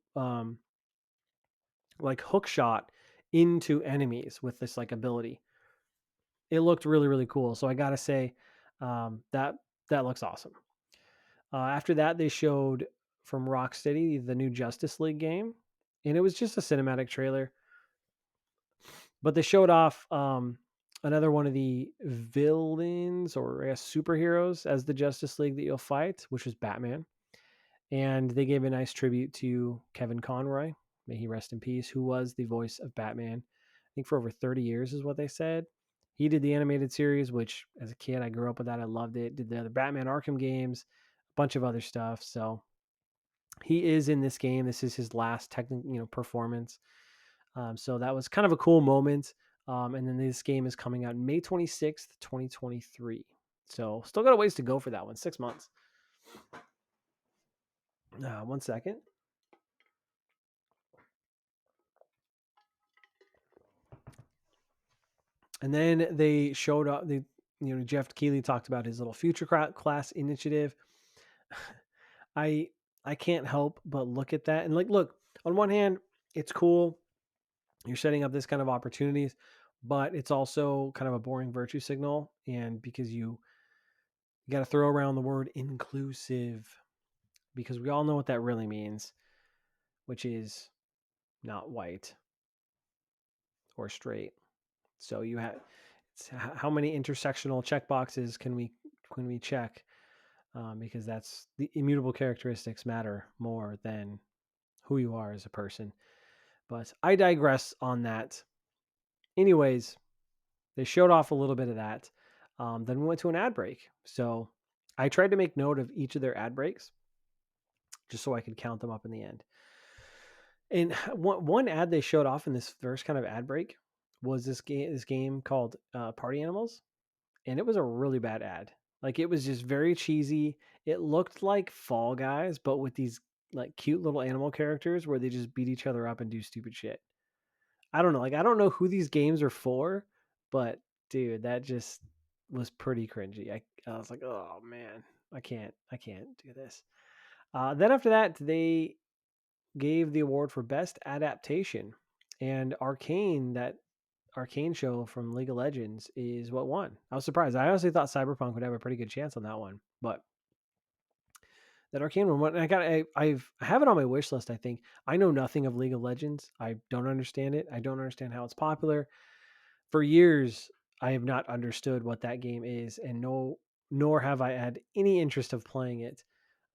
like hook shot into enemies with this like ability. It looked really, really cool. So I gotta say, That looks awesome. After that, they showed from Rocksteady the new Justice League game, and it was just a cinematic trailer. But they showed off another one of the villains or I guess superheroes as the Justice League that you'll fight, which was Batman. And they gave a nice tribute to Kevin Conroy, may he rest in peace, who was the voice of Batman, I think for over 30 years is what they said. He did the animated series, which as a kid, I grew up with that. I loved it. Did the other Batman Arkham games, a bunch of other stuff. So he is in this game. This is his last technical, performance. So that was kind of a cool moment. And then this game is coming out May 26th, 2023. So still got a ways to go for that one, 6 months. One second. And then they showed up. Jeff Keighley talked about his little future class initiative. I can't help but look at that and look, on one hand, it's cool. You're setting up this kind of opportunities, but it's also kind of a boring virtue signal. And because you got to throw around the word inclusive, because we all know what that really means, which is not white or straight. So you have how many intersectional checkboxes can we check? Because that's the immutable characteristics matter more than who you are as a person. But I digress on that. Anyways, they showed off a little bit of that. Then we went to an ad break. So I tried to make note of each of their ad breaks just so I could count them up in the end. And one ad they showed off in this first kind of ad break was this game called Party Animals, and it was a really bad ad. Like it was just very cheesy. It looked like Fall Guys, but with these like cute little animal characters where they just beat each other up and do stupid shit. I don't know. Like I don't know who these games are for, but dude, that just was pretty cringy. I was like, oh man, I can't do this. Then after that, they gave the award for best adaptation, and that Arcane show from League of Legends is what won. I was surprised. I honestly thought Cyberpunk would have a pretty good chance on that one, but that Arcane one won. And I have it on my wish list. I think I know nothing of League of Legends. I don't understand it. I don't understand how it's popular. For years, I have not understood what that game is, and nor have I had any interest of playing it.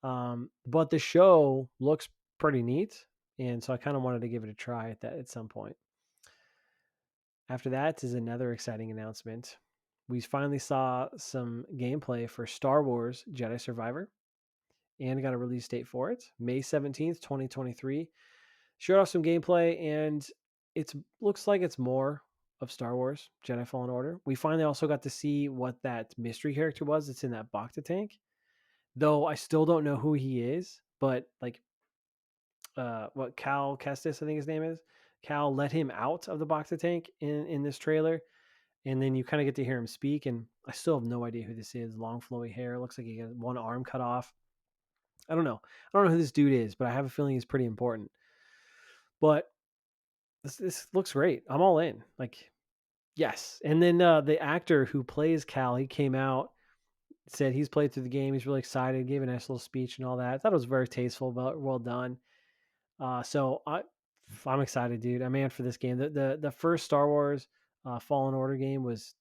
But the show looks pretty neat, and so I kind of wanted to give it a try at some point. After that is another exciting announcement. We finally saw some gameplay for Star Wars Jedi Survivor and got a release date for it, May 17th, 2023. Showed off some gameplay, and it looks like it's more of Star Wars Jedi Fallen Order. We finally also got to see what that mystery character was that's in that Bacta tank, though I still don't know who he is, but what Cal Kestis, I think his name is. Cal let him out of the Bacta tank in this trailer, and then you kind of get to hear him speak. And I still have no idea who this is. Long flowy hair, looks like he got one arm cut off. I don't know. I don't know who this dude is, but I have a feeling he's pretty important. But this looks great. I'm all in. Like, yes. And then the actor who plays Cal, he came out, said he's played through the game. He's really excited. Gave a nice little speech and all that. I thought it was very tasteful, well done. So I'm excited, dude. I'm amped for this game. The first Star Wars Fallen Order game was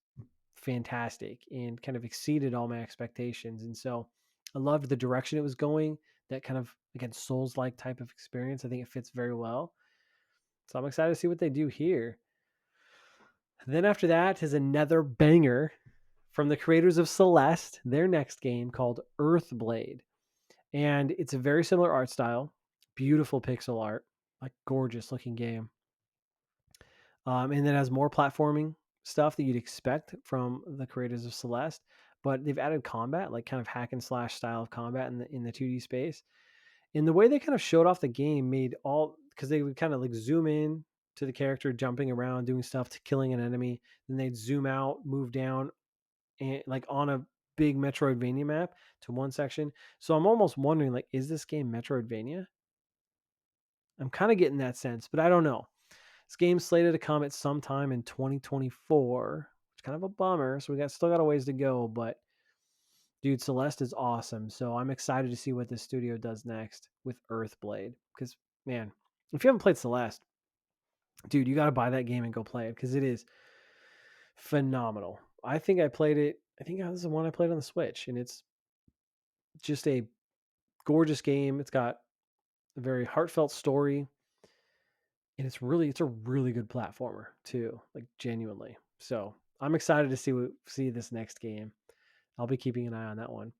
fantastic and kind of exceeded all my expectations. And so I loved the direction it was going. That kind of again Souls-like type of experience. I think it fits very well. So I'm excited to see what they do here. Then after that is another banger from the creators of Celeste, their next game called Earthblade. And it's a very similar art style, beautiful pixel art, like gorgeous looking game. And then has more platforming stuff that you'd expect from the creators of Celeste, but they've added combat, like kind of hack and slash style of combat in the 2D space. And the way they kind of showed off the game made all because they would kind of like zoom in to the character jumping around, doing stuff to killing an enemy, then they'd zoom out, move down, and like on a big Metroidvania map to one section. So I'm almost wondering, like, is this game Metroidvania? I'm kind of getting that sense, but I don't know. This game's slated to come at some time in 2024. It's kind of a bummer, so still got a ways to go, but Dude, Celeste is awesome. So I'm excited to see what this studio does next with Earthblade. Because, man, if you haven't played Celeste, dude, you got to buy that game and go play it because it is phenomenal. I think I played it. I think that was the one I played on the Switch, and it's just a gorgeous game. It's got a very heartfelt story, and it's a really good platformer too, like genuinely. So I'm excited to see this next game. I'll be keeping an eye on that one.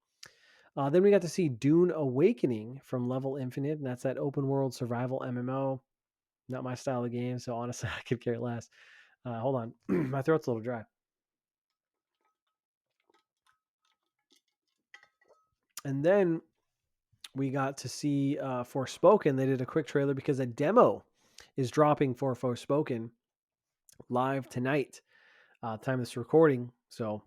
Then we got to see Dune Awakening from Level Infinite, and that's that open world survival MMO. Not my style of game, so honestly, I could care less. Hold on, my throat's a little dry. And then we got to see Forspoken. They did a quick trailer because a demo is dropping for Forspoken live tonight. Time of this recording. So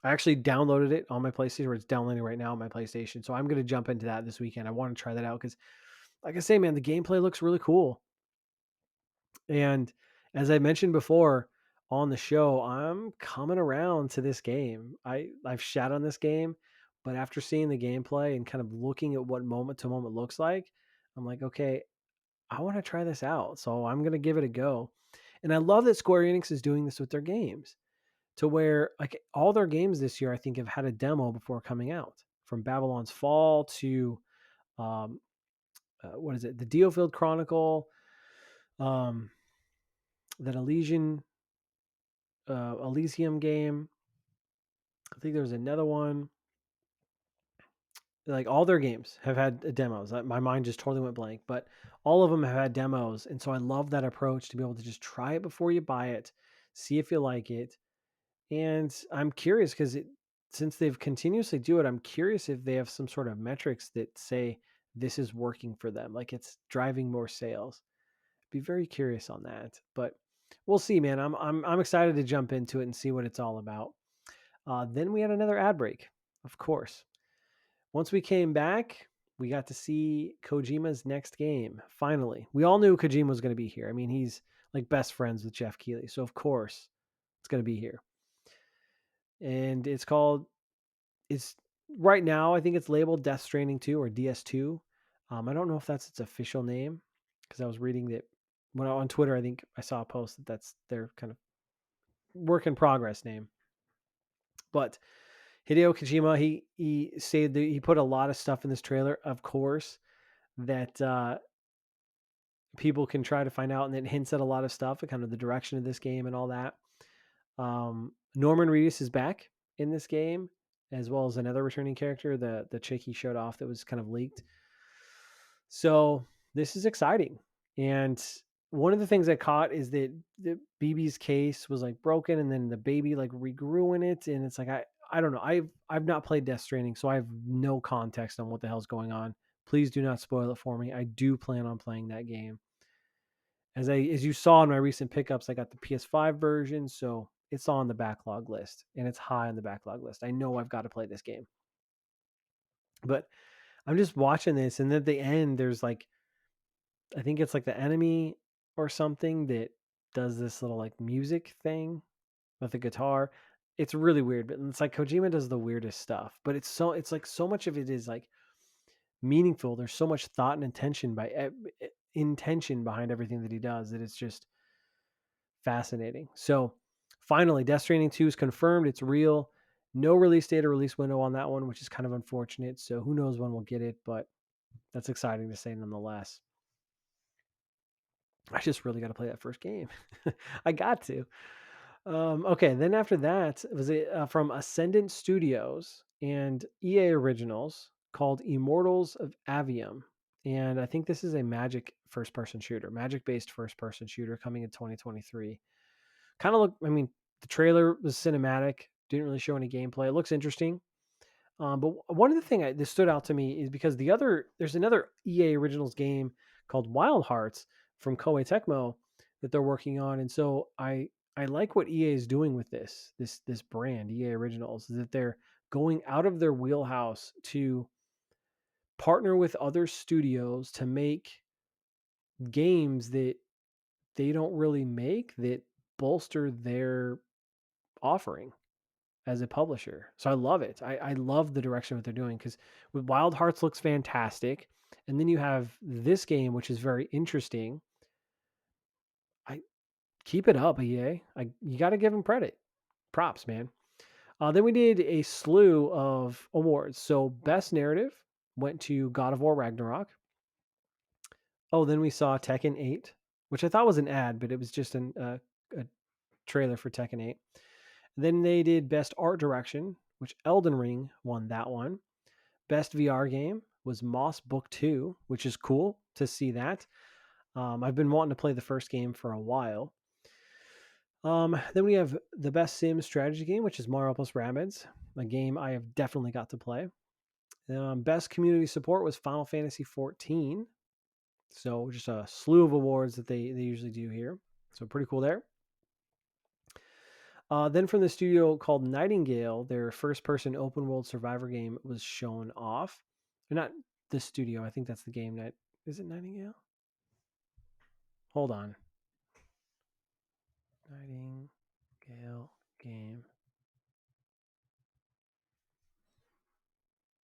I actually downloaded it on my PlayStation, or it's downloading right now on my PlayStation. So I'm going to jump into that this weekend. I want to try that out because, like I say, man, the gameplay looks really cool. And as I mentioned before on the show, I'm coming around to this game. I've shat on this game, but after seeing the gameplay and kind of looking at what moment to moment looks like, I'm like, okay, I want to try this out. So I'm going to give it a go. And I love that Square Enix is doing this with their games to where like all their games this year, I think have had a demo before coming out, from Babylon's Fall to, um, what is it? The Diofield Chronicle, um, that Elysium game. I think there was another one. Like all their games have had demos. My mind just totally went blank, but all of them have had demos. And so I love that approach to be able to just try it before you buy it, see if you like it. And I'm curious because since they've continuously do it, I'm curious if they have some sort of metrics that say this is working for them, like it's driving more sales. Be very curious on that, but we'll see, man. I'm excited to jump into it and see what it's all about. Then we had another ad break, of course. Once we came back, we got to see Kojima's next game. Finally, we all knew Kojima was going to be here. I mean, he's like best friends with Jeff Keighley, so of course it's going to be here. And it's right now, I think it's labeled Death Stranding 2 or DS2. I don't know if that's its official name because I was reading that on Twitter. I think I saw a post that that's their kind of work in progress name. But Hideo Kojima, he said that he put a lot of stuff in this trailer, of course, that people can try to find out, and it hints at a lot of stuff, kind of the direction of this game and all that. Norman Reedus is back in this game, as well as another returning character, the chick he showed off that was kind of leaked. So this is exciting. And one of the things I caught is that the BB's case was like broken, and then the baby like regrew in it, and it's like I don't know. I've not played Death Stranding, so I have no context on what the hell's going on. Please do not spoil it for me. I do plan on playing that game. As you saw in my recent pickups, I got the PS5 version, so it's on the backlog list, and it's high on the backlog list. I know I've got to play this game. But I'm just watching this, and at the end there's like, I think it's like the enemy or something that does this little like music thing with the guitar. It's really weird, but it's like Kojima does the weirdest stuff. But it's like so much of it is like meaningful. There's so much thought and intention behind everything that he does that it's just fascinating. So finally, Death Stranding 2 is confirmed. It's real. No release date or release window on that one, which is kind of unfortunate. So who knows when we'll get it, but that's exciting to say nonetheless. I just really got to play that first game. I got to. Okay, then after that was it from Ascendant Studios and EA Originals called Immortals of Avium. And I think this is a Magic first-person shooter, Magic-based first-person shooter coming in 2023. Kind of look, I mean, the trailer was cinematic, didn't really show any gameplay. It looks interesting. But one of the things that stood out to me is because there's another EA Originals game called Wild Hearts from Koei Tecmo that they're working on, and so I like what EA is doing with this brand EA Originals, that they're going out of their wheelhouse to partner with other studios to make games that they don't really make that bolster their offering. as a publisher. So I love it. I love the direction what they're doing, because with Wild Hearts looks fantastic. And then you have this game, which is very interesting. I keep it up, EA. You got to give them credit. Props, man. Then we did a slew of awards. So best narrative went to God of War Ragnarok. Oh, then we saw Tekken 8, which I thought was an ad, but it was just a trailer for Tekken 8. Then they did best art direction, which Elden Ring won that one. Best VR game was Moss Book 2, which is cool to see that. I've been wanting to play the first game for a while. Then we have the best sim strategy game, which is Mario plus Rabbids, a game I have definitely got to play. Best community support was Final Fantasy 14. So just a slew of awards that they usually do here. So pretty cool there. Then from the studio called Nightingale, their first-person open-world survivor game was shown off. Or not the studio. I think that's the game. Is it Nightingale? Hold on. Nightingale game.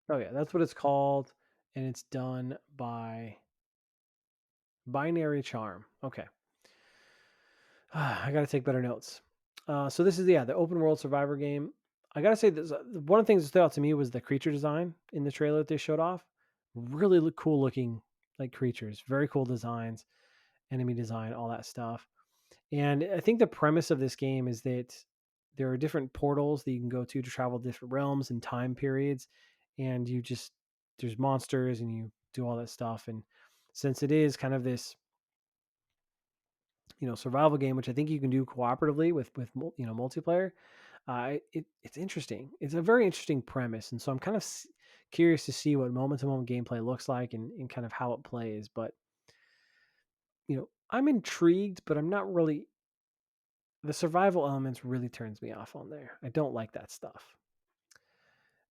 Oh yeah, that's what it's called, and it's done by Binary Charm. Okay. I got to take better notes. So this is the open world survivor game. I got to say this, one of the things that stood out to me was the creature design in the trailer that they showed off. Really cool looking like creatures, very cool designs, enemy design, all that stuff. And I think the premise of this game is that there are different portals that you can go to travel different realms and time periods, and there's monsters and you do all that stuff. And since it is kind of this survival game, which I think you can do cooperatively with multiplayer. It's interesting. It's a very interesting premise, and so I'm kind of curious to see what moment to moment gameplay looks like and kind of how it plays. But I'm intrigued, but I'm not really. The survival elements really turns me off on there. I don't like that stuff.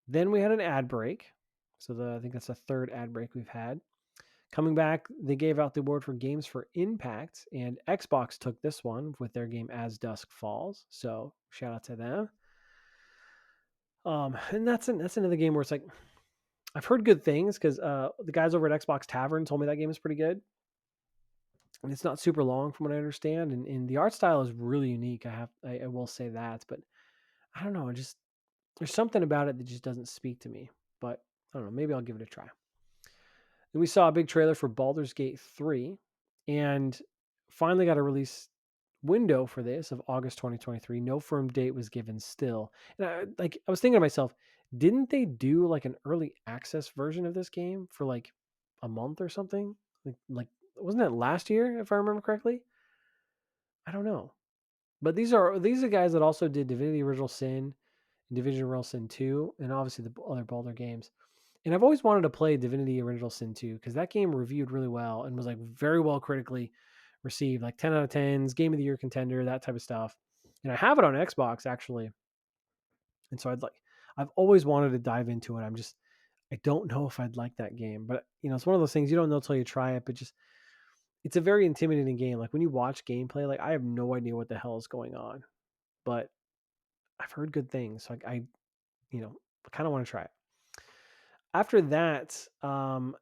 Then we had an ad break, so I think that's the third ad break we've had. Coming back, they gave out the award for Games for Impact, and Xbox took this one with their game As Dusk Falls. So shout out to them. And that's another game where it's like I've heard good things because the guys over at Xbox Tavern told me that game is pretty good, and it's not super long from what I understand, and the art style is really unique. I will say that, but I don't know, just there's something about it that just doesn't speak to me. But I don't know, maybe I'll give it a try. Then we saw a big trailer for Baldur's Gate 3, and finally got a release window for this of August 2023. No firm date was given still. And I was thinking to myself, didn't they do like an early access version of this game for like a month or something? Like wasn't that last year, if I remember correctly? I don't know. But these are guys that also did Divinity Original Sin, Division Original Sin 2, and obviously the other Baldur games. And I've always wanted to play Divinity Original Sin 2 because that game reviewed really well and was like very well critically received, like 10 out of 10s, game of the year contender, that type of stuff. And I have it on Xbox actually. And so I've always wanted to dive into it. I don't know if I'd like that game, but it's one of those things you don't know until you try it, but it's a very intimidating game. Like when you watch gameplay, like I have no idea what the hell is going on, but I've heard good things. So I kind of want to try it. After that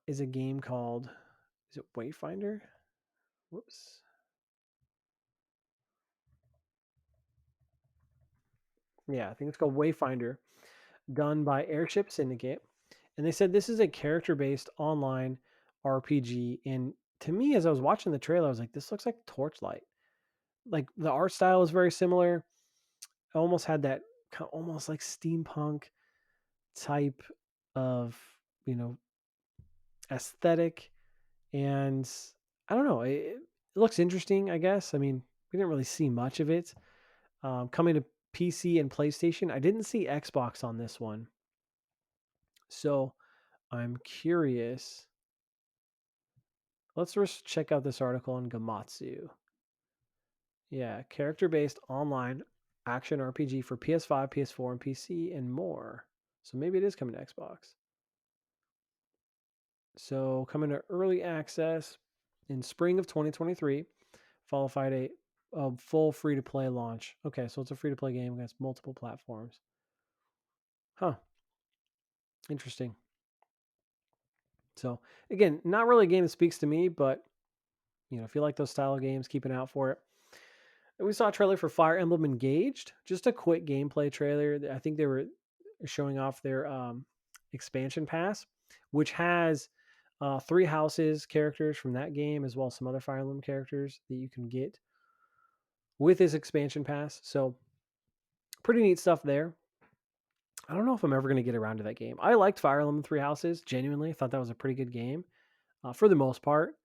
is a game called, is it Wayfinder? Whoops. Yeah, I think it's called Wayfinder, done by Airship Syndicate. And they said this is a character-based online RPG. And to me, as I was watching the trailer, I was like, this looks like Torchlight. Like the art style is very similar. I almost had that kind of almost like steampunk type of, you know, aesthetic. And I don't know, it looks interesting, I guess. I mean, we didn't really see much of it. Coming to PC and PlayStation, I didn't see Xbox on this one. So I'm curious. Let's first check out this article on Gamatsu. Yeah, character based online action RPG for PS5, PS4, and PC, and more. So maybe it is coming to Xbox. So coming to early access in spring of 2023, followed by a full free to play launch. Okay, so it's a free to play game against multiple platforms. Huh. Interesting. So again, not really a game that speaks to me, but if you like those style of games, keep an eye out for it. And we saw a trailer for Fire Emblem Engaged, just a quick gameplay trailer. I think they were showing off their expansion pass, which has 3 houses characters from that game, as well as some other Fire Emblem characters that you can get with this expansion pass. So pretty neat stuff there. I don't know if I'm ever going to get around to that game. I liked Fire Emblem 3 Houses, genuinely. I thought that was a pretty good game for the most part.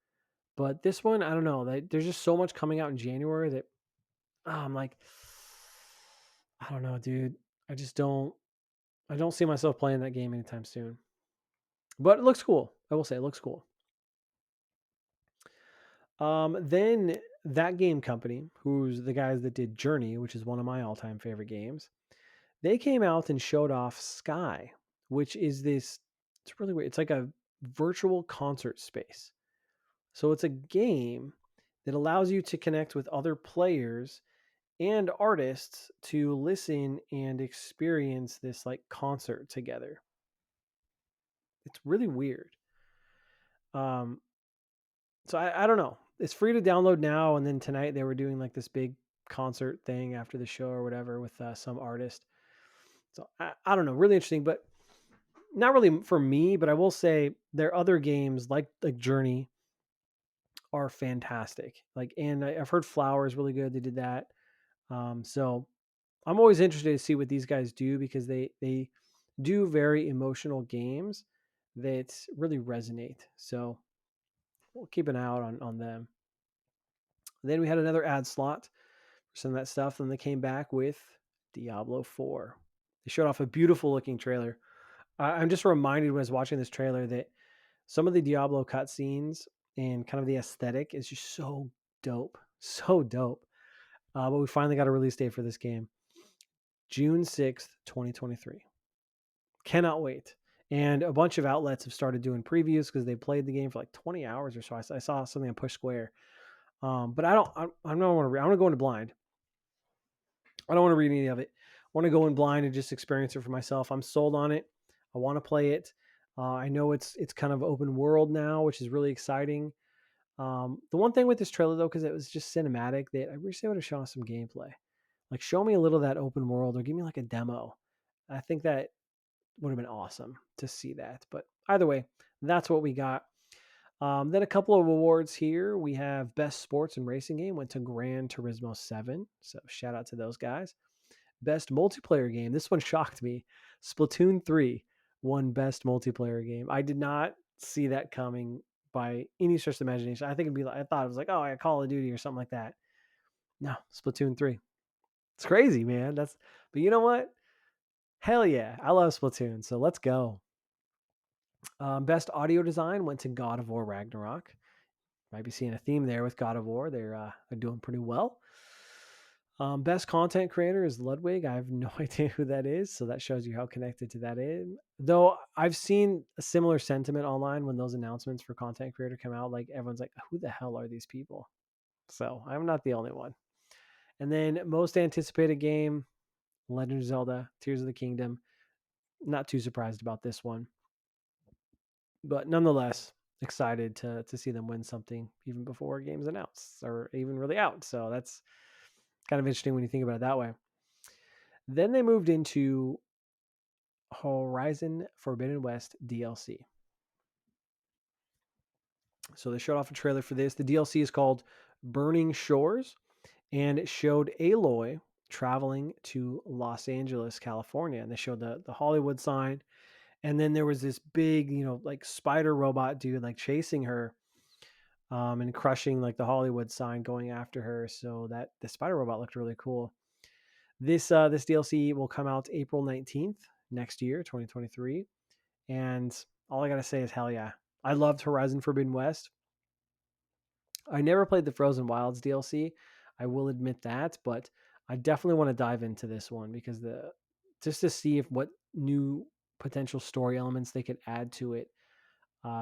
But this one, I don't know. There's just so much coming out in January that I'm like, I don't know, dude. I just don't. I don't see myself playing that game anytime soon. But it looks cool. I will say it looks cool. Then that game company, who's the guys that did Journey, which is one of my all-time favorite games, they came out and showed off Sky, which is this. It's really weird. It's like a virtual concert space. So it's a game that allows you to connect with other players and artists to listen and experience this like concert together. It's really weird. Um, so I don't know. It's free to download now, and then tonight they were doing like this big concert thing after the show or whatever with some artist. So I don't know, really interesting, but not really for me. But I will say their other games like Journey are fantastic. Like, and I've heard Flower is really good. They did that. So I'm always interested to see what these guys do because they do very emotional games that really resonate. So we'll keep an eye out on them. Then we had another ad slot for some of that stuff. Then they came back with Diablo 4. They showed off a beautiful looking trailer. I'm just reminded when I was watching this trailer that some of the Diablo cutscenes and kind of the aesthetic is just so dope. So dope. But we finally got a release date for this game. June 6th, 2023. Cannot wait. And a bunch of outlets have started doing previews because they played the game for like 20 hours or so. I saw something on Push Square. But I don't want to. I want to go into blind. I don't want to read any of it. I want to go in blind and just experience it for myself. I'm sold on it. I want to play it. I know it's kind of open world now, which is really exciting. The one thing with this trailer though, because it was just cinematic, that I wish they would have shown us some gameplay. Like show me a little of that open world or give me like a demo. I think that would have been awesome to see that. But either way, that's what we got. Then a couple of awards here. We have Best Sports and Racing Game went to Gran Turismo 7. So shout out to those guys. Best Multiplayer Game. This one shocked me. Splatoon 3 won Best Multiplayer Game. I did not see that coming by any stretch of the imagination. I think it'd be like, I thought it was like, oh, yeah, Call of Duty or something like that. No, Splatoon 3. It's crazy, man. But you know what? Hell yeah. I love Splatoon. So let's go. Best audio design went to God of War Ragnarok. Might be seeing a theme there with God of War. They're doing pretty well. Best content creator is Ludwig. I have no idea who that is, so that shows you how connected to that is. Though I've seen a similar sentiment online when those announcements for content creator come out. Like everyone's like, "Who the hell are these people?" So I'm not the only one. And then most anticipated game, Legend of Zelda: Tears of the Kingdom. Not too surprised about this one, but nonetheless excited to see them win something even before games announced or even really out. So that's kind of interesting when you think about it that way. Then they moved into Horizon Forbidden West DLC. So they showed off a trailer for this. The DLC is called Burning Shores, and it showed Aloy traveling to Los Angeles, California. And they showed the Hollywood sign. And then there was this big, like spider robot dude like chasing her and crushing like the Hollywood sign going after her. So that the spider robot looked really cool. This DLC will come out April 19th next year, 2023. And all I got to say is hell yeah. I loved Horizon Forbidden West. I never played the Frozen Wilds DLC. I will admit that, but I definitely want to dive into this one because just to see if what new potential story elements they could add to it.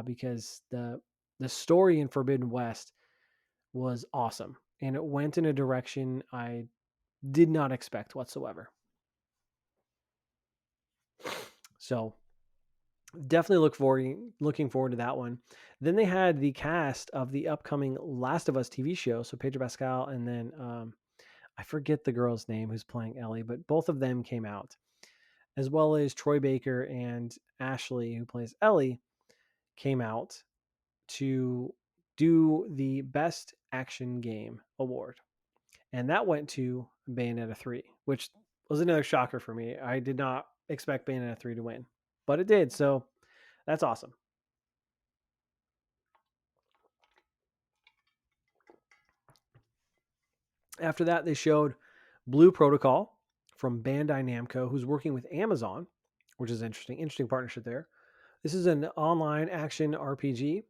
Because the story in Forbidden West was awesome and it went in a direction I did not expect whatsoever. So definitely looking forward to that one. Then they had the cast of the upcoming Last of Us TV show. So Pedro Pascal and then I forget the girl's name who's playing Ellie, but both of them came out, as well as Troy Baker and Ashley, who plays Ellie, came out to do the Best Action Game award. And that went to Bayonetta 3, which was another shocker for me. I did not expect Bayonetta 3 to win, but it did. So that's awesome. After that, they showed Blue Protocol from Bandai Namco, who's working with Amazon, which is interesting. Interesting partnership there. This is an online action RPG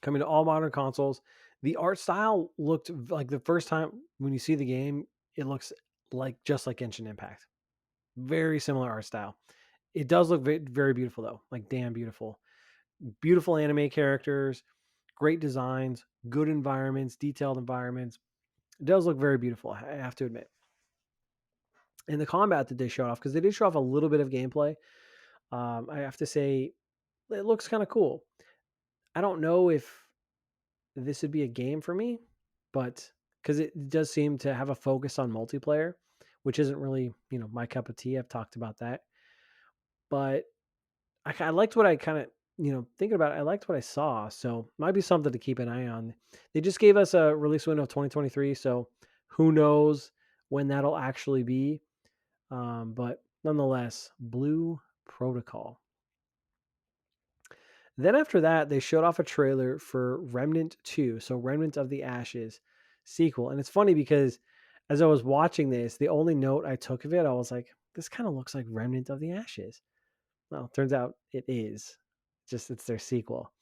coming to all modern consoles. The art style looked like the first time when you see the game, it looks like just like Genshin Impact. Very similar art style. It does look very beautiful though, like damn beautiful. Beautiful anime characters, great designs, good environments, detailed environments. It does look very beautiful, I have to admit. And the combat that they showed off, because they did show off a little bit of gameplay, I have to say it looks kind of cool. I don't know if this would be a game for me, but because it does seem to have a focus on multiplayer, which isn't really, my cup of tea. I've talked about that, but I liked what I kind of, thinking about it, I liked what I saw. So might be something to keep an eye on. They just gave us a release window of 2023. So who knows when that'll actually be. But nonetheless, Blue Protocol. Then after that, they showed off a trailer for Remnant 2, so Remnant of the Ashes sequel. And it's funny because as I was watching this, the only note I took of it, I was like, this kind of looks like Remnant of the Ashes. Well, turns out it is. Just it's their sequel.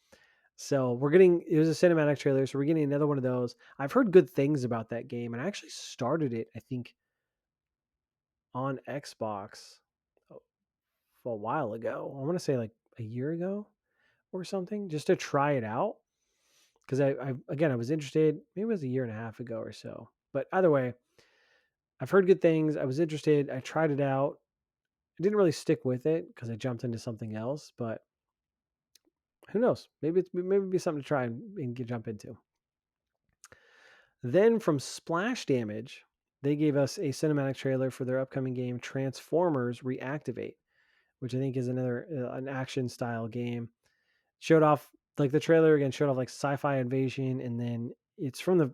So it was a cinematic trailer, so we're getting another one of those. I've heard good things about that game, and I actually started it, I think, on Xbox a while ago. I want to say like a year ago or something, just to try it out. Because I was interested. Maybe it was a year and a half ago or so. But either way, I've heard good things. I was interested. I tried it out. I didn't really stick with it because I jumped into something else. But who knows? Maybe it'd be something to try and jump into. Then from Splash Damage, they gave us a cinematic trailer for their upcoming game Transformers Reactivate, which I think is another an action style game. Showed off like the trailer again showed off like sci-fi invasion, and then it's from the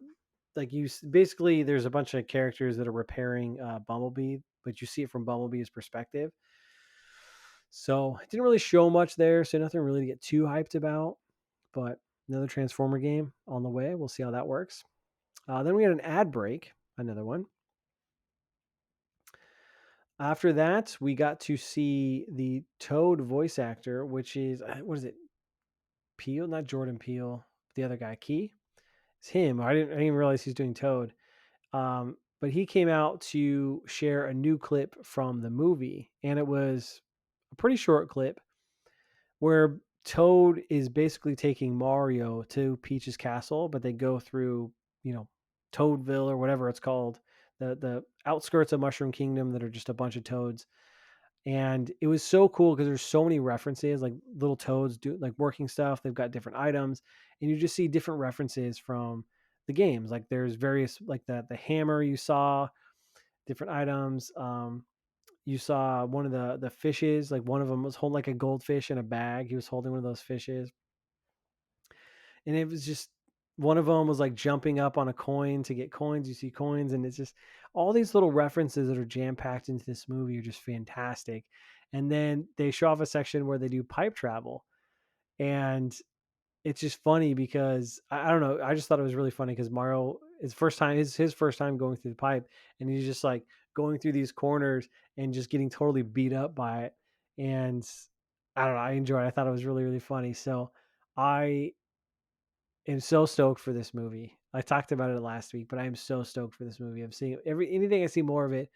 like you basically there's a bunch of characters that are repairing Bumblebee, but you see it from Bumblebee's perspective. So it didn't really show much there, so nothing really to get too hyped about. But another Transformer game on the way. We'll see how that works. Then we had an ad break, another one. After that, we got to see the Toad voice actor, which is what is it? Peele, not Jordan Peele, the other guy, Key. It's him. I didn't even realize he's doing Toad. But he came out to share a new clip from the movie, and it was a pretty short clip where Toad is basically taking Mario to Peach's castle, but they go through, Toadville or whatever it's called, the outskirts of Mushroom Kingdom that are just a bunch of toads. And it was so cool because there's so many references, like little toads do like working stuff. They've got different items, and you just see different references from the games. Like there's various like the hammer you saw, different items. You saw one of the fishes, like one of them was holding like a goldfish in a bag. He was holding one of those fishes, and it was just one of them was like jumping up on a coin to get coins. You see coins, and it's just all these little references that are jam packed into this movie are just fantastic. And then they show off a section where they do pipe travel, and it's just funny because I don't know. I just thought it was really funny because Mario is his first time going through the pipe, and he's just like going through these corners and just getting totally beat up by it. And I don't know. I enjoyed it. I thought it was really funny. So I am so stoked for this movie. I talked about it last week, but I am so stoked for this movie. I'm seeing anything I see more of it,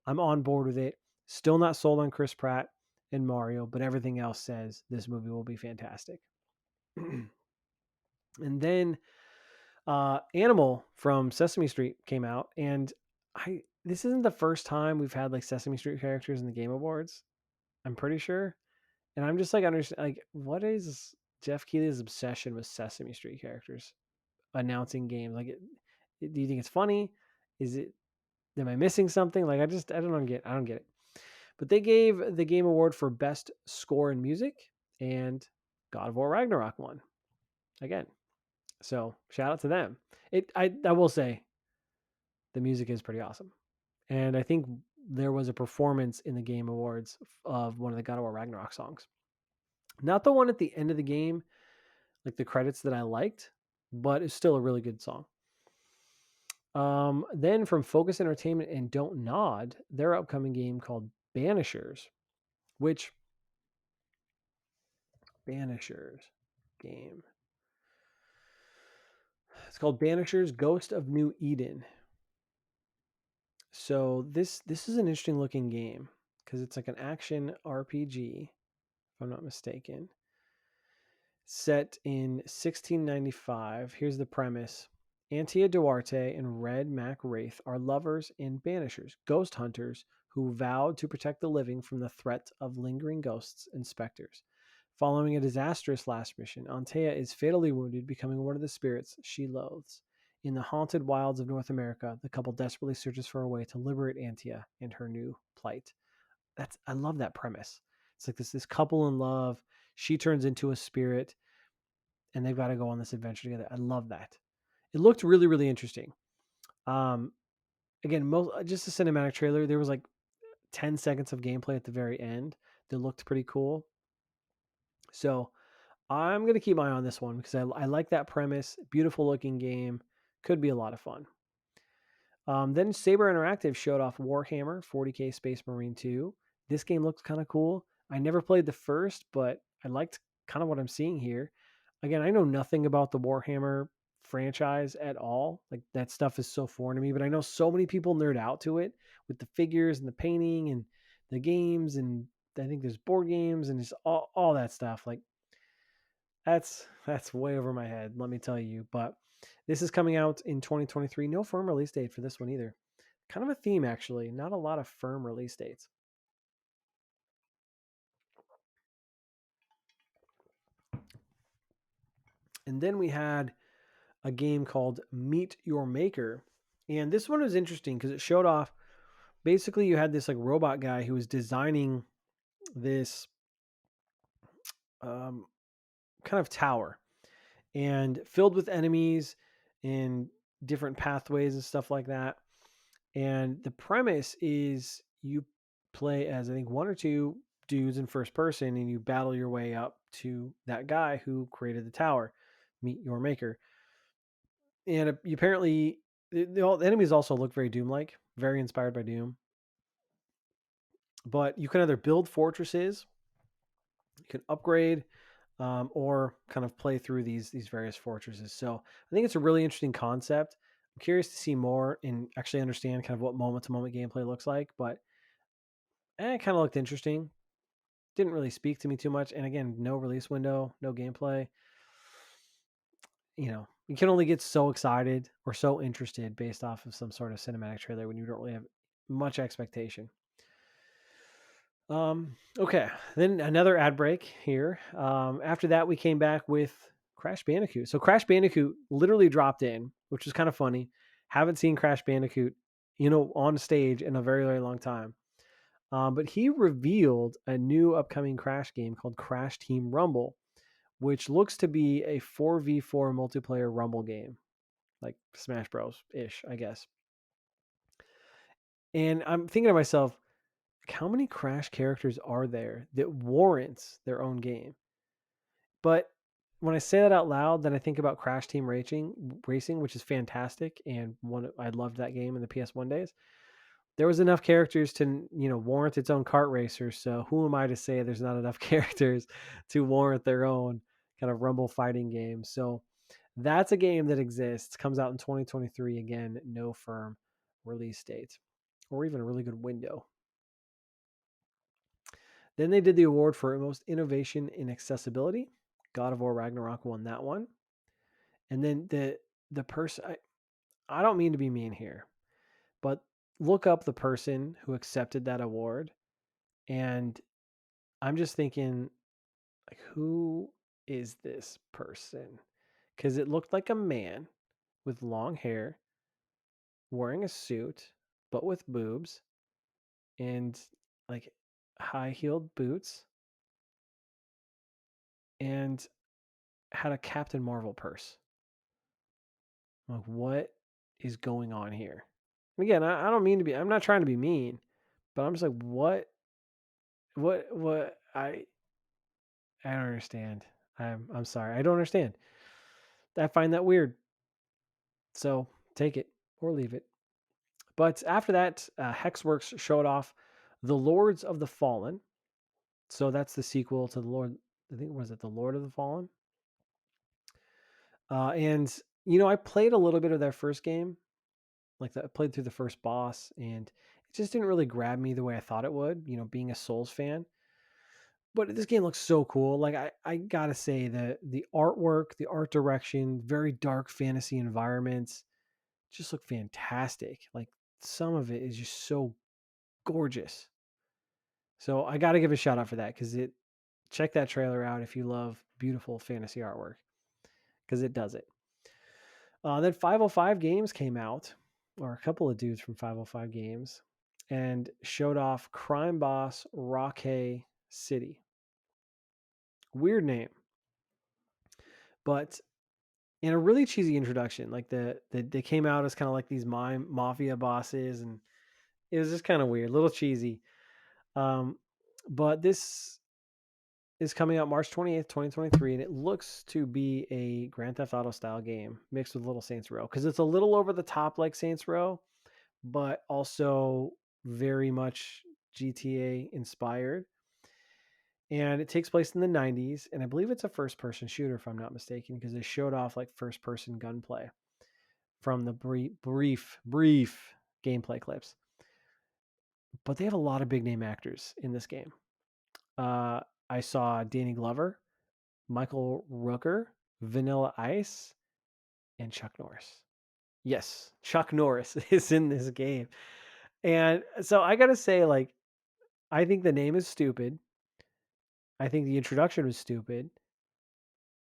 I'm on board with it. Still not sold on Chris Pratt and Mario, but everything else says this movie will be fantastic. And then Animal from Sesame Street came out, and this isn't the first time we've had like Sesame Street characters in the Game Awards. I'm pretty sure. And I'm just like understand like what is Jeff Keighley's obsession with Sesame Street characters announcing games? Like, do you think it's funny? Is it? Am I missing something? Like, I don't get it. But they gave the Game Award for Best Score in Music, and God of War Ragnarok won again. So shout out to them. I will say the music is pretty awesome, and I think there was a performance in the Game Awards of one of the God of War Ragnarok songs. Not the one at the end of the game, like the credits that I liked, but it's still a really good song. Then from Focus Entertainment and Don't Nod, their upcoming game called Banishers, which Banishers game. It's called Banishers Ghost of New Eden. So this is an interesting looking game because it's like an action RPG, if I'm not mistaken, set in 1695. Here's the premise. Antia Duarte and Red Mac Wraith are lovers and banishers, ghost hunters who vowed to protect the living from the threat of lingering ghosts and specters. Following a disastrous last mission, Antea is fatally wounded, becoming one of the spirits she loathes. In the haunted wilds of North America, the couple desperately searches for a way to liberate Antea and her new plight. I love that premise. It's like this couple in love. She turns into a spirit, and they've got to go on this adventure together. I love that. It looked really, really interesting. Um, Again, just a cinematic trailer. There was like 10 seconds of gameplay at the very end that looked pretty cool. So I'm going to keep my eye on this one because I like that premise. Beautiful looking game. Could be a lot of fun. Then Saber Interactive showed off Warhammer 40K Space Marine 2. This game looks kind of cool. I never played the first, but I liked kind of what I'm seeing here. Again, I know nothing about the Warhammer franchise at all. Like, that stuff is so foreign to me, but I know so many people nerd out to it with the figures and the painting and the games, and I think there's board games and just all that stuff. Like, that's way over my head, let me tell you. But this is coming out in 2023. No firm release date for this one either. Kind of a theme, actually. Not a lot of firm release dates. And then we had a game called Meet Your Maker. And this one was interesting because it showed off, basically you had this like robot guy who was designing this um, kind of tower and filled with enemies and different pathways and stuff like that. And the premise is you play as, I think, one or two dudes in first person, and you battle your way up to that guy who created the tower. Meet your maker. And you apparently, the enemies also look very Doom-like, very inspired by Doom. But you can either build fortresses, you can upgrade, or kind of play through these various fortresses. So I think it's a really interesting concept. I'm curious to see more and actually understand kind of what moment-to-moment gameplay looks like. But it kind of looked interesting. Didn't really speak to me too much. And again, no release window, no gameplay. You can only get so excited or so interested based off of some sort of cinematic trailer when you don't really have much expectation. Okay, then another ad break here. After that, we came back with Crash Bandicoot. So Crash Bandicoot literally dropped in, which was kind of funny. Haven't seen Crash Bandicoot, on stage in a very, very long time. But he revealed a new upcoming Crash game called Crash Team Rumble, which looks to be a 4v4 multiplayer Rumble game, like Smash Bros. Ish, I guess. And I'm thinking to myself, how many Crash characters are there that warrants their own game? But when I say that out loud, then I think about Crash Team Racing, which is fantastic, and I loved that game in the PS1 days. There was enough characters to warrant its own kart racer. So who am I to say there's not enough characters to warrant their own kind of Rumble fighting game? So that's a game that exists, comes out in 2023. Again, no firm release date or even a really good window. Then they did the award for most innovation in accessibility. God of War Ragnarok won that one. And then the person, I don't mean to be mean here, but look up the person who accepted that award, and I'm just thinking, like, who is this person? Because it looked like a man with long hair wearing a suit, but with boobs and like high heeled boots and had a Captain Marvel purse. I'm like, what is going on here? And again, I don't mean to be, I'm not trying to be mean, but I'm just like, what? I don't understand. I'm sorry. I don't understand. I find that weird. So take it or leave it. But after that, Hexworks showed off The Lords of the Fallen. So that's the sequel to the Lord. I think was it The Lord of the Fallen? And I played a little bit of their first game, I played through the first boss, and it just didn't really grab me the way I thought it would. Being a Souls fan. But this game looks so cool. Like I gotta say the artwork, the art direction, very dark fantasy environments, just look fantastic. Like some of it is just so gorgeous. So I got to give a shout out for that because check that trailer out if you love beautiful fantasy artwork because it does it. Then 505 Games came out, or a couple of dudes from 505 Games, and showed off Crime Boss Rockay City. Weird name, but in a really cheesy introduction. Like they came out as kind of like these mime mafia bosses, and it was just kind of weird, a little cheesy. But this is coming out March 28th, 2023, and it looks to be a Grand Theft Auto style game mixed with Little Saints Row because it's a little over the top like Saints Row, but also very much GTA inspired. And it takes place in the 90s, and I believe it's a first person shooter if I'm not mistaken because they showed off like first person gunplay from the brief gameplay clips. But they have a lot of big name actors in this game. I saw Danny Glover, Michael Rooker, Vanilla Ice, and Chuck Norris. Yes, Chuck Norris is in this game. And so I got to say, like, I think the name is stupid. I think the introduction was stupid,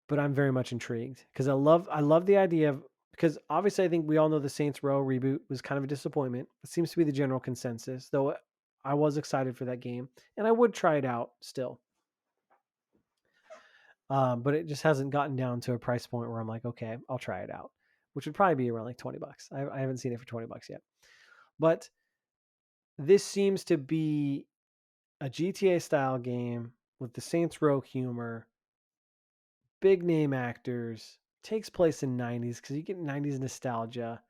but I'm very much intrigued because I love the idea of, because obviously I think we all know the Saints Row reboot was kind of a disappointment. It seems to be the general consensus, though I was excited for that game and I would try it out still. But it just hasn't gotten down to a price point where I'm like, okay, I'll try it out, which would probably be around like $20. I haven't seen it for $20 yet. But this seems to be a GTA style game with the Saints Row humor, big name actors, takes place in 90s because you get 90s nostalgia.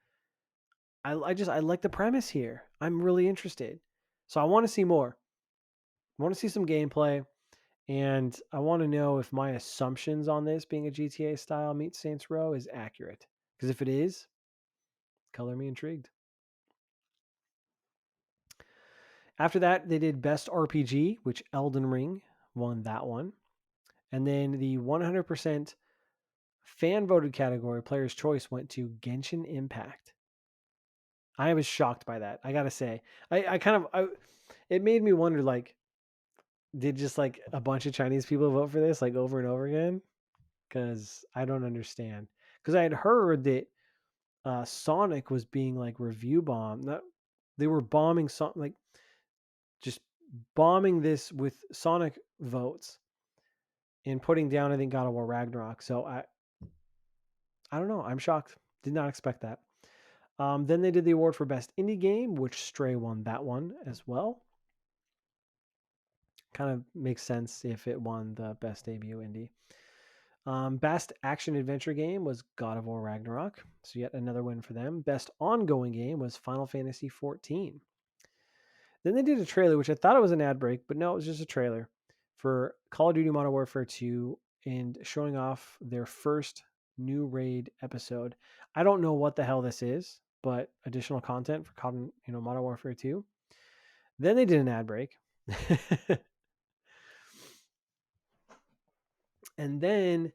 I like the premise here. I'm really interested. So I want to see more. I want to see some gameplay. And I want to know if my assumptions on this being a GTA style meets Saints Row is accurate. Because if it is, color me intrigued. After that, they did Best RPG, which Elden Ring won that one. And then the 100% fan voted category, Player's Choice, went to Genshin Impact. I was shocked by that. I gotta say, it made me wonder, like, did just like a bunch of Chinese people vote for this like over and over again? Because I don't understand. Because I had heard that Sonic was being like review bombed. Not, they were bombing like just bombing this with Sonic votes and putting down, I think, God of War Ragnarok. So I don't know. I'm shocked. Did not expect that. Then they did the award for best indie game, which Stray won that one as well. Kind of makes sense if it won the best debut indie. Best action adventure game was God of War Ragnarok, so yet another win for them. Best ongoing game was Final Fantasy XIV. Then they did a trailer, which I thought it was an ad break, but no, it was just a trailer for Call of Duty Modern Warfare 2 and showing off their first new raid episode. I don't know what the hell this is, but additional content for Modern Warfare 2. Then they did an ad break. And then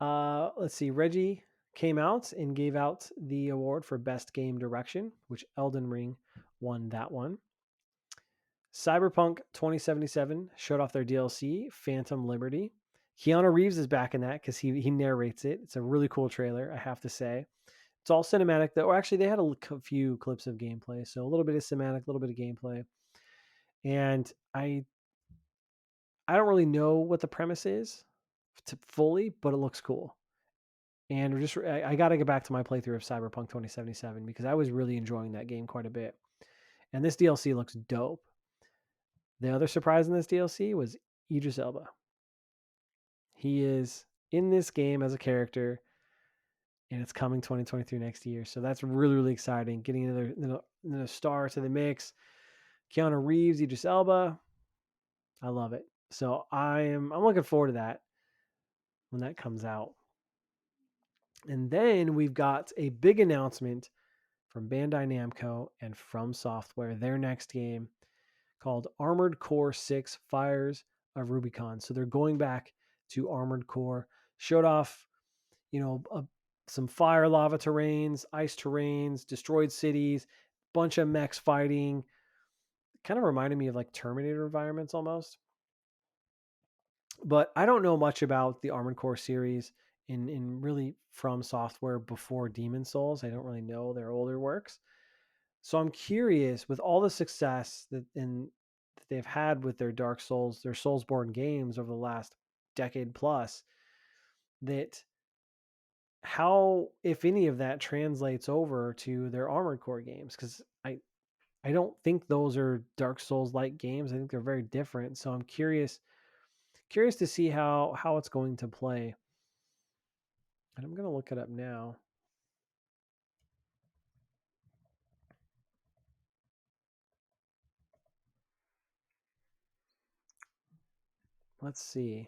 let's see, Reggie came out and gave out the award for best game direction, which Elden Ring won that one. Cyberpunk 2077 showed off their DLC, Phantom Liberty. Keanu Reeves is back in that because he narrates it. It's a really cool trailer, I have to say. It's all cinematic, though. Or actually, they had a few clips of gameplay, so a little bit of cinematic, a little bit of gameplay. And I don't really know what the premise is fully, but it looks cool. And I got to get back to my playthrough of Cyberpunk 2077 because I was really enjoying that game quite a bit. And this DLC looks dope. The other surprise in this DLC was Idris Elba. He is in this game as a character, and it's coming 2023 next year. So that's really, really exciting. Getting another star to the mix. Keanu Reeves, Idris Elba. I love it. So I'm looking forward to that when that comes out. And then we've got a big announcement from Bandai Namco and From Software, their next game called Armored Core 6 Fires of Rubicon. So they're going back to Armored Core, showed off, some fire lava terrains, ice terrains, destroyed cities, bunch of mechs fighting. Kind of reminded me of like Terminator environments almost. But I don't know much about the Armored Core series in really From Software before Demon Souls. I don't really know their older works. So I'm curious, with all the success that they've had with their Dark Souls, their Soulsborne games over the last decade plus, that how, if any of that translates over to their Armored Core games, because I don't think those are Dark Souls like games. I think they're very different. So I'm curious to see how it's going to play. And I'm going to look it up now. Let's see.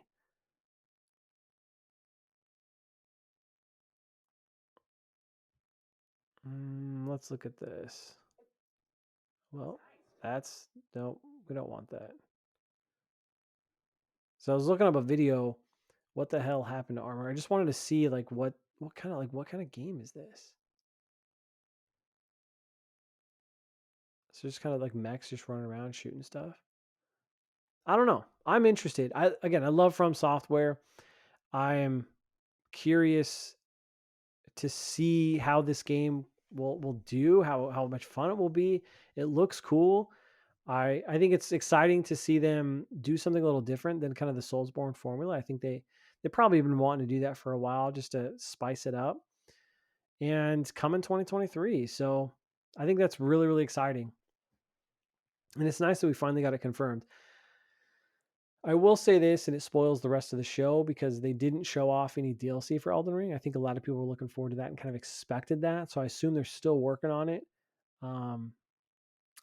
Let's look at this. Well, no, we don't want that. So I was looking up a video. What the hell happened to Armor? I just wanted to see like what kind of game is this? So just kind of like mechs just running around shooting stuff. I don't know. I'm interested. I love From Software. I am curious to see how this game will do, how much fun it will be. It looks cool. I think it's exciting to see them do something a little different than kind of the Soulsborne formula. I think they probably been wanting to do that for a while just to spice it up. And come in 2023. So I think that's really, really exciting. And it's nice that we finally got it confirmed. I will say this, and it spoils the rest of the show because they didn't show off any DLC for Elden Ring. I think a lot of people were looking forward to that and kind of expected that. So I assume they're still working on it.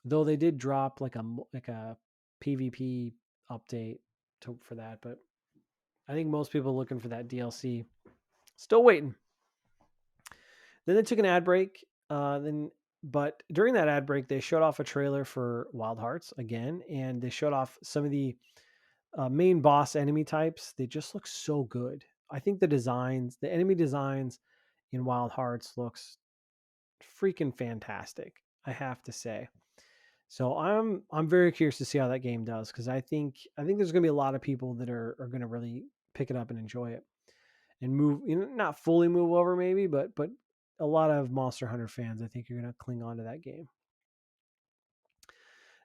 Though they did drop like a PvP update for that, but I think most people are looking for that DLC. Still waiting. Then they took an ad break. But during that ad break, they showed off a trailer for Wild Hearts again, and they showed off some of the main boss enemy types. They just look so good. I think the enemy designs in Wild Hearts looks freaking fantastic, I have to say. So I'm very curious to see how that game does because I think there's going to be a lot of people that are going to really pick it up and enjoy it and move, not fully move over maybe, but a lot of Monster Hunter fans I think are going to cling on to that game.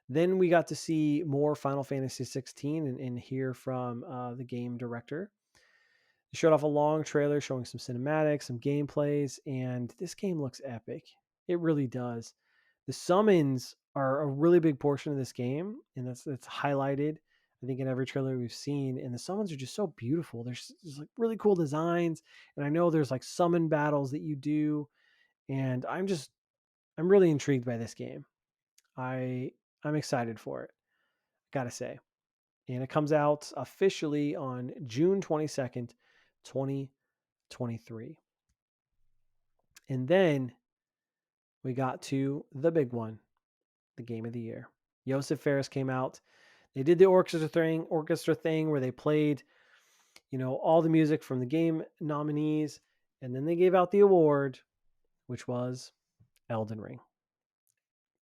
Then we got to see more Final Fantasy 16 and hear from the game director. They showed off a long trailer showing some cinematics, some gameplays, and this game looks epic. It really does. The summons are a really big portion of this game, and that's highlighted, I think, in every trailer we've seen. And the summons are just so beautiful. There's like really cool designs, and I know there's like summon battles that you do, and I'm really intrigued by this game. I'm excited for it, gotta say. And it comes out officially on June 22nd, 2023. And then we got to the big one, the game of the year. Josef Fares came out. They did the orchestra thing where they played, all the music from the game nominees, and then they gave out the award, which was Elden Ring.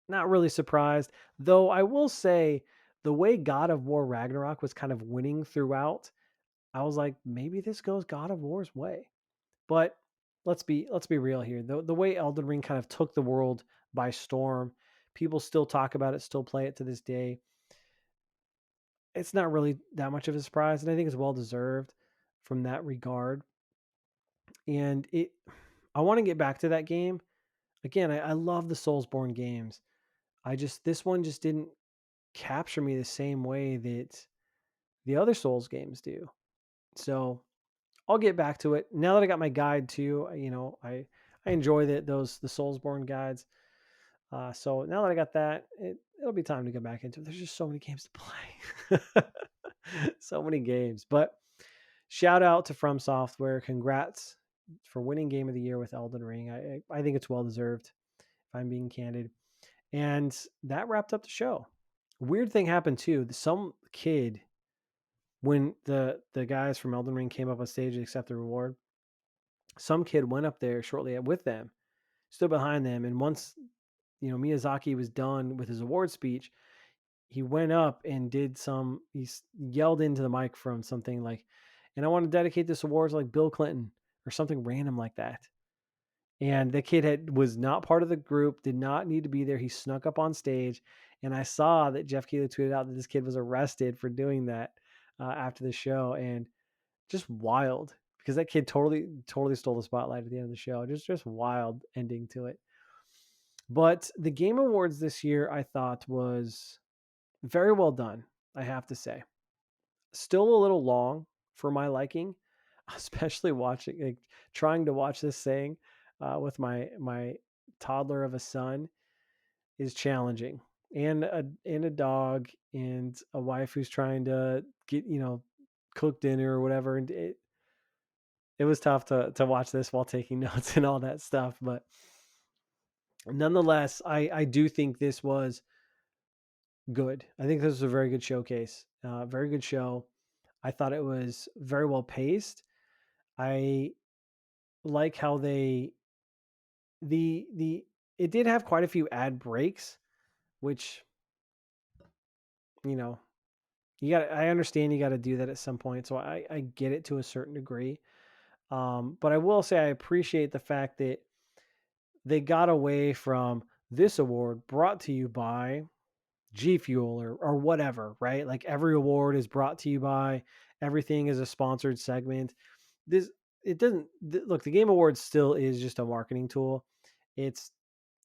Not really surprised, though I will say the way God of War Ragnarok was kind of winning throughout, I was like, maybe this goes God of War's way. But let's be real here. The way Elden Ring kind of took the world by storm, people still talk about it, still play it to this day. It's not really that much of a surprise, and I think it's well deserved from that regard. And I want to get back to that game. Again, I love the Soulsborne games. This one just didn't capture me the same way that the other Souls games do. So I'll get back to it. Now that I got my guide too, I enjoy the Soulsborne guides. So now that I got that, it'll be time to get back into it. There's just so many games to play. So many games. But shout out to From Software. Congrats for winning Game of the Year with Elden Ring. I think it's well deserved, if I'm being candid. And that wrapped up the show. Weird thing happened too. Some kid, when the guys from Elden Ring came up on stage to accept the reward, some kid went up there shortly with them, stood behind them, and once Miyazaki was done with his award speech, he went up and he yelled into the mic from something like, and I want to dedicate this award to like Bill Clinton or something random like that. And the kid was not part of the group, did not need to be there. He snuck up on stage, and I saw that Jeff Keighley tweeted out that this kid was arrested for doing that after the show, and just wild because that kid totally stole the spotlight at the end of the show. Just wild ending to it. But the Game Awards this year, I thought, was very well done, I have to say. Still a little long for my liking, especially trying to watch this thing with my toddler of a son is challenging, and a dog and a wife who's trying to get cook dinner or whatever, and it was tough to watch this while taking notes and all that stuff. But nonetheless, I do think this was good. I think this was a very good showcase, very good show. I thought it was very well paced. I like how it did have quite a few ad breaks, which I understand you got to do that at some point, so I get it to a certain degree. But I will say I appreciate the fact that they got away from this award brought to you by G Fuel or whatever, right? Like every award is brought to you by, everything is a sponsored segment. Look, the Game Awards still is just a marketing tool.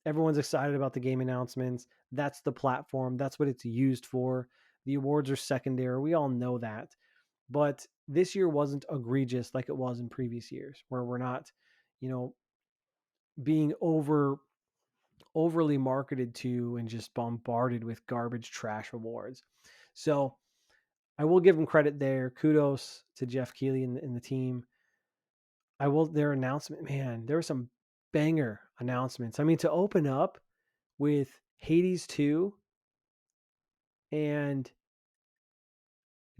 Everyone's excited about the game announcements. That's the platform. That's what it's used for. The awards are secondary. We all know that. But this year wasn't egregious like it was in previous years, where we're not, being overly marketed to and just bombarded with garbage trash awards. So I will give them credit there. Kudos to Jeff Keighley and the team. Their announcement, man, there were some banger announcements. I mean, to open up with Hades 2 and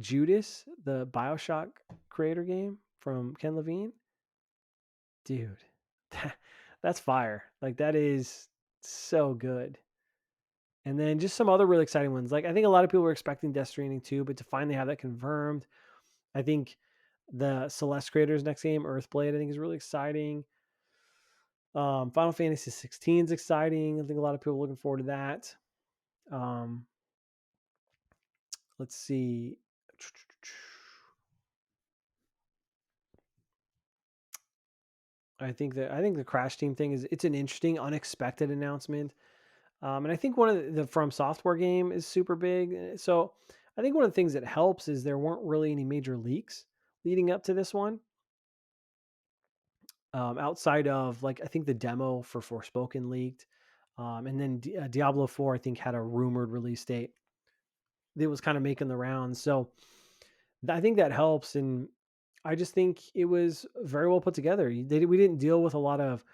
Judas, the BioShock creator game from Ken Levine, dude, that's fire. Like, that is so good. And then just some other really exciting ones. Like, I think a lot of people were expecting Death Stranding 2, but to finally have that confirmed, I think the Celeste creators next game, Earthblade, I think is really exciting. Final Fantasy 16 is exciting. I think a lot of people are looking forward to that. Let's see. I think the Crash Team thing it's an interesting, unexpected announcement. And I think one of the From Software game is super big. So I think one of the things that helps is there weren't really any major leaks leading up to this one. Outside of I think the demo for Forspoken leaked. And then Diablo 4, I think, had a rumored release date that was kind of making the rounds. So I think that helps. And I just think it was very well put together. We didn't deal with a lot of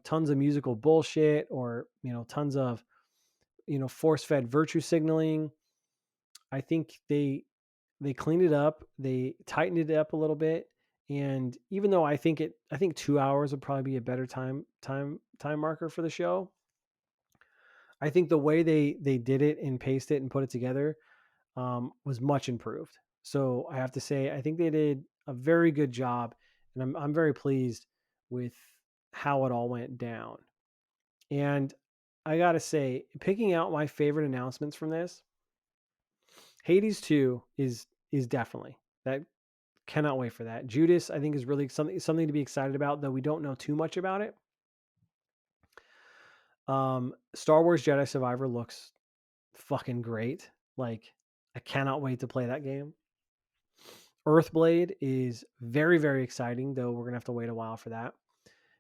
tons of musical bullshit or, tons of, force-fed virtue signaling. I think they cleaned it up. They tightened it up a little bit. And even though I think 2 hours would probably be a better time marker for the show, I think the way they did it and paced it and put it together, was much improved. So I have to say, I think they did a very good job, and I'm very pleased with how it all went down. And I gotta say, picking out my favorite announcements from this, Hades 2 is definitely that. Cannot wait for that. Judas, I think, is really something to be excited about, though we don't know too much about it. Star Wars Jedi Survivor looks fucking great. Like, I cannot wait to play that game. Earthblade is very, very exciting, though we're gonna have to wait a while for that.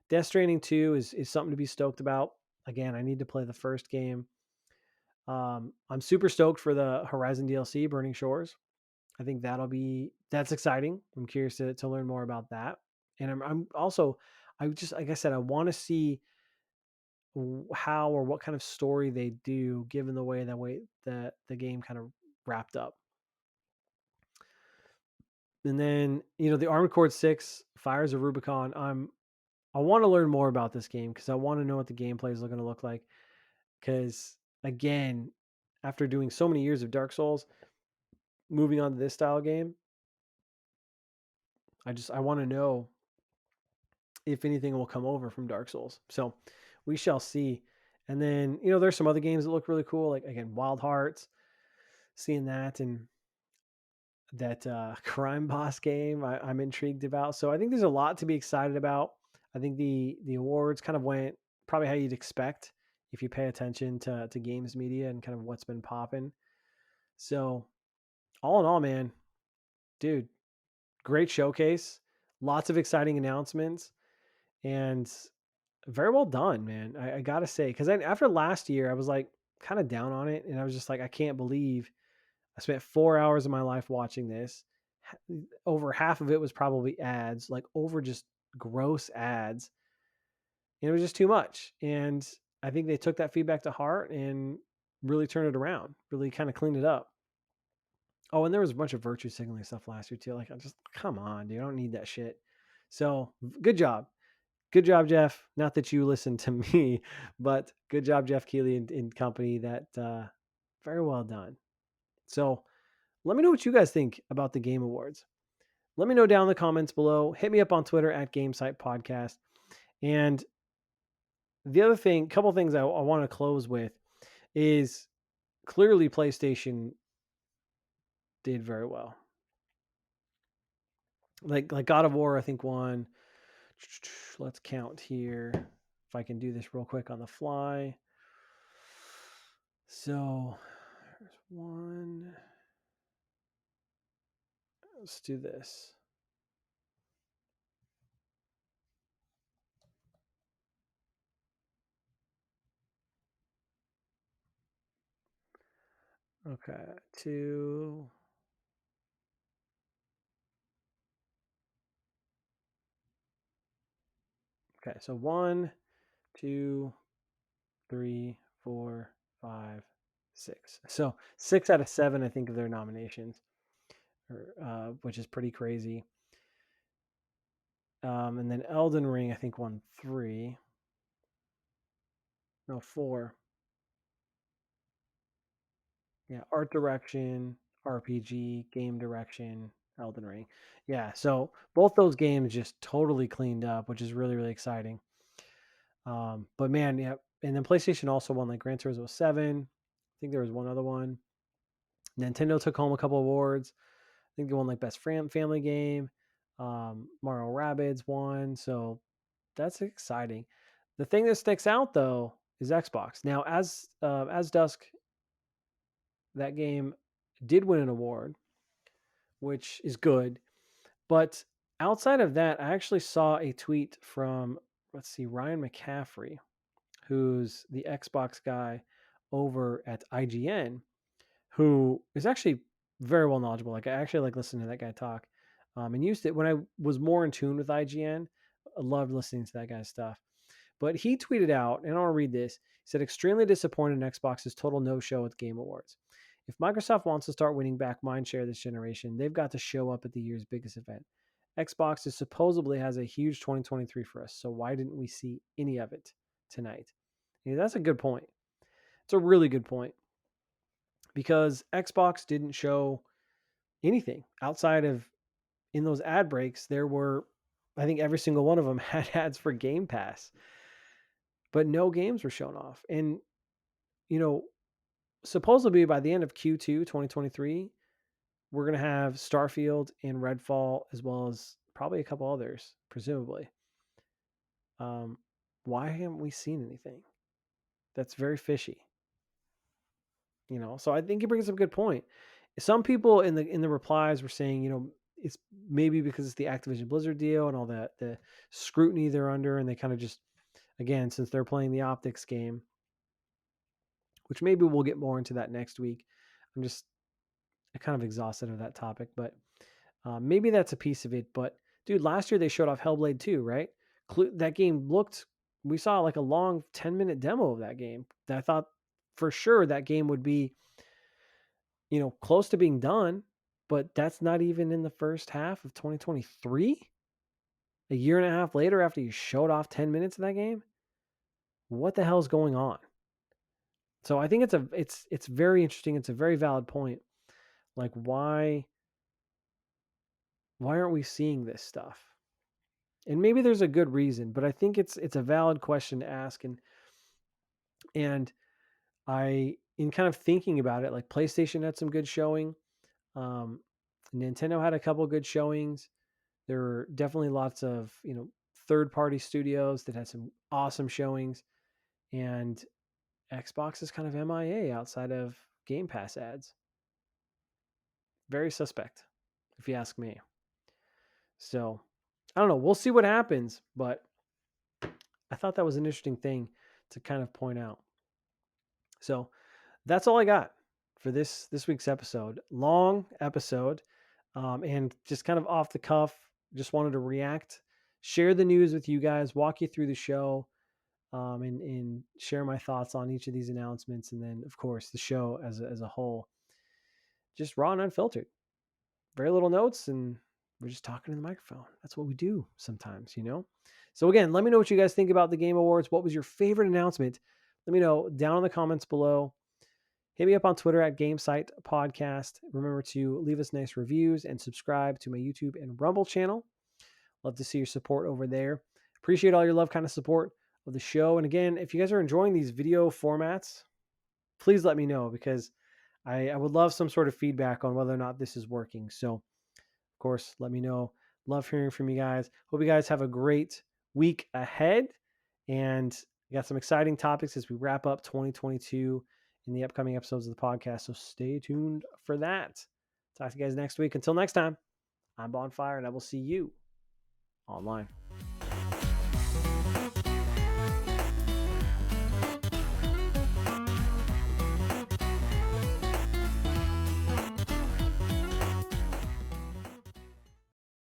Death Stranding 2 is something to be stoked about. Again, I need to play the first game. I'm super stoked for the Horizon DLC, Burning Shores. I think that's exciting. I'm curious to learn more about that. And I'm also, I just, like I said, I want to see how or what kind of story they do given the way that the game kind of wrapped up. And then, the Armored Core 6 Fires of Rubicon. I want to learn more about this game because I want to know what the gameplay is going to look like. Because again, after doing so many years of Dark Souls, moving on to this style game, I want to know if anything will come over from Dark Souls. So we shall see. And then, there's some other games that look really cool. Like, again, Wild Hearts, seeing that, and that crime boss game I'm intrigued about. So I think there's a lot to be excited about. I think the awards kind of went probably how you'd expect if you pay attention to games media and kind of what's been popping. So all in all, man, dude, great showcase, lots of exciting announcements, and very well done, man. I gotta say, because after last year, I was like kind of down on it, and I was just like, I can't believe I spent 4 hours of my life watching this. Over half of it was probably ads, like over just gross ads. And it was just too much. And I think they took that feedback to heart and really turned it around, really kind of cleaned it up. Oh, and there was a bunch of virtue signaling stuff last year too. Like, I just, come on, dude, I don't need that shit. So good job. Good job, Jeff. Not that you listen to me, but good job, Jeff Keighley and company. That very well done. So let me know what you guys think about the Game Awards. Let me know down in the comments below. Hit me up on Twitter at Gamecite Podcast. And the other thing, couple things I want to close with is clearly PlayStation did very well. Like God of War, I think won. Let's count here. If I can do this real quick on the fly. So there's one. Let's do this. Okay, two. Okay, so 1, 2, 3, 4, 5, 6. So 6 out of 7, I think, of their nominations, which is pretty crazy. And then Elden Ring, I think, won 3. No, 4. Yeah, art direction, RPG, game direction, Elden Ring. Yeah, so both those games just totally cleaned up, which is really, really exciting. But man, yeah, and then PlayStation also won like Gran Turismo 7. I think there was one other one. Nintendo took home a couple awards. I think they won like Best Family Game. Mario Rabbids won, so that's exciting. The thing that sticks out though is Xbox. Now, as Dusk, that game did win an award, which is good. But outside of that, I actually saw a tweet from, let's see, Ryan McCaffrey, who's the Xbox guy over at IGN, who is actually very well knowledgeable. Like, I actually like listening to that guy talk, and used it when I was more in tune with IGN. I loved listening to that guy's stuff. But he tweeted out, and I'll read this. He said, extremely disappointed in Xbox's total no-show at Game Awards. If Microsoft wants to start winning back mindshare this generation, they've got to show up at the year's biggest event. Xbox is supposedly has a huge 2023 for us, so why didn't we see any of it tonight? Yeah, that's a good point. It's a really good point. because Xbox didn't show anything outside of in those ad breaks. There were, I think every single one of them had ads for Game Pass, but no games were shown off. And, you know, supposedly by the end of Q2 2023, we're going to have Starfield and Redfall, as well as probably a couple others, presumably. Why haven't we seen anything? That's very fishy. So I think he brings up a good point. Some people in the replies were saying, it's maybe because it's the Activision Blizzard deal and all that, the scrutiny they're under, and they kind of just, again, since they're playing the optics game, which maybe we'll get more into that next week. I'm kind of exhausted of that topic, but maybe that's a piece of it. But dude, last year they showed off Hellblade 2, right? That game we saw like a long 10-minute demo of that game. That I thought for sure that game would be, close to being done, but that's not even in the first half of 2023. A year and a half later, after you showed off 10 minutes of that game, what the hell is going on? So I think it's very interesting. It's a very valid point. Like, why aren't we seeing this stuff? And maybe there's a good reason, but I think it's a valid question to ask. And I, in kind of thinking about it, like PlayStation had some good showing. Nintendo had a couple good showings. There were definitely lots of, third-party studios that had some awesome showings, and Xbox is kind of MIA outside of Game Pass ads. Very suspect, if you ask me. So, I don't know. We'll see what happens, but I thought that was an interesting thing to kind of point out. So, that's all I got for this week's episode. Long episode, and just kind of off the cuff. Just wanted to react, share the news with you guys, walk you through the show, and share my thoughts on each of these announcements, and then of course the show as a whole, just raw and unfiltered. Very little notes, and we're just talking to the microphone. That's what we do sometimes. So again, let me know what you guys think about the Game Awards. What was your favorite announcement? Let me know down in the comments below. Hit me up on Twitter at Gamecite Podcast. Remember to leave us nice reviews and subscribe to my YouTube and Rumble channel. Love to see your support over there. Appreciate all your love, kind of support of the show. And again, if you guys are enjoying these video formats, please let me know, because I would love some sort of feedback on whether or not this is working. So, of course, let me know. Love hearing from you guys. Hope you guys have a great week ahead. And we got some exciting topics as we wrap up 2022 in the upcoming episodes of the podcast. So stay tuned for that. Talk to you guys next week. Until next time, I'm Bonfire, and I will see you online.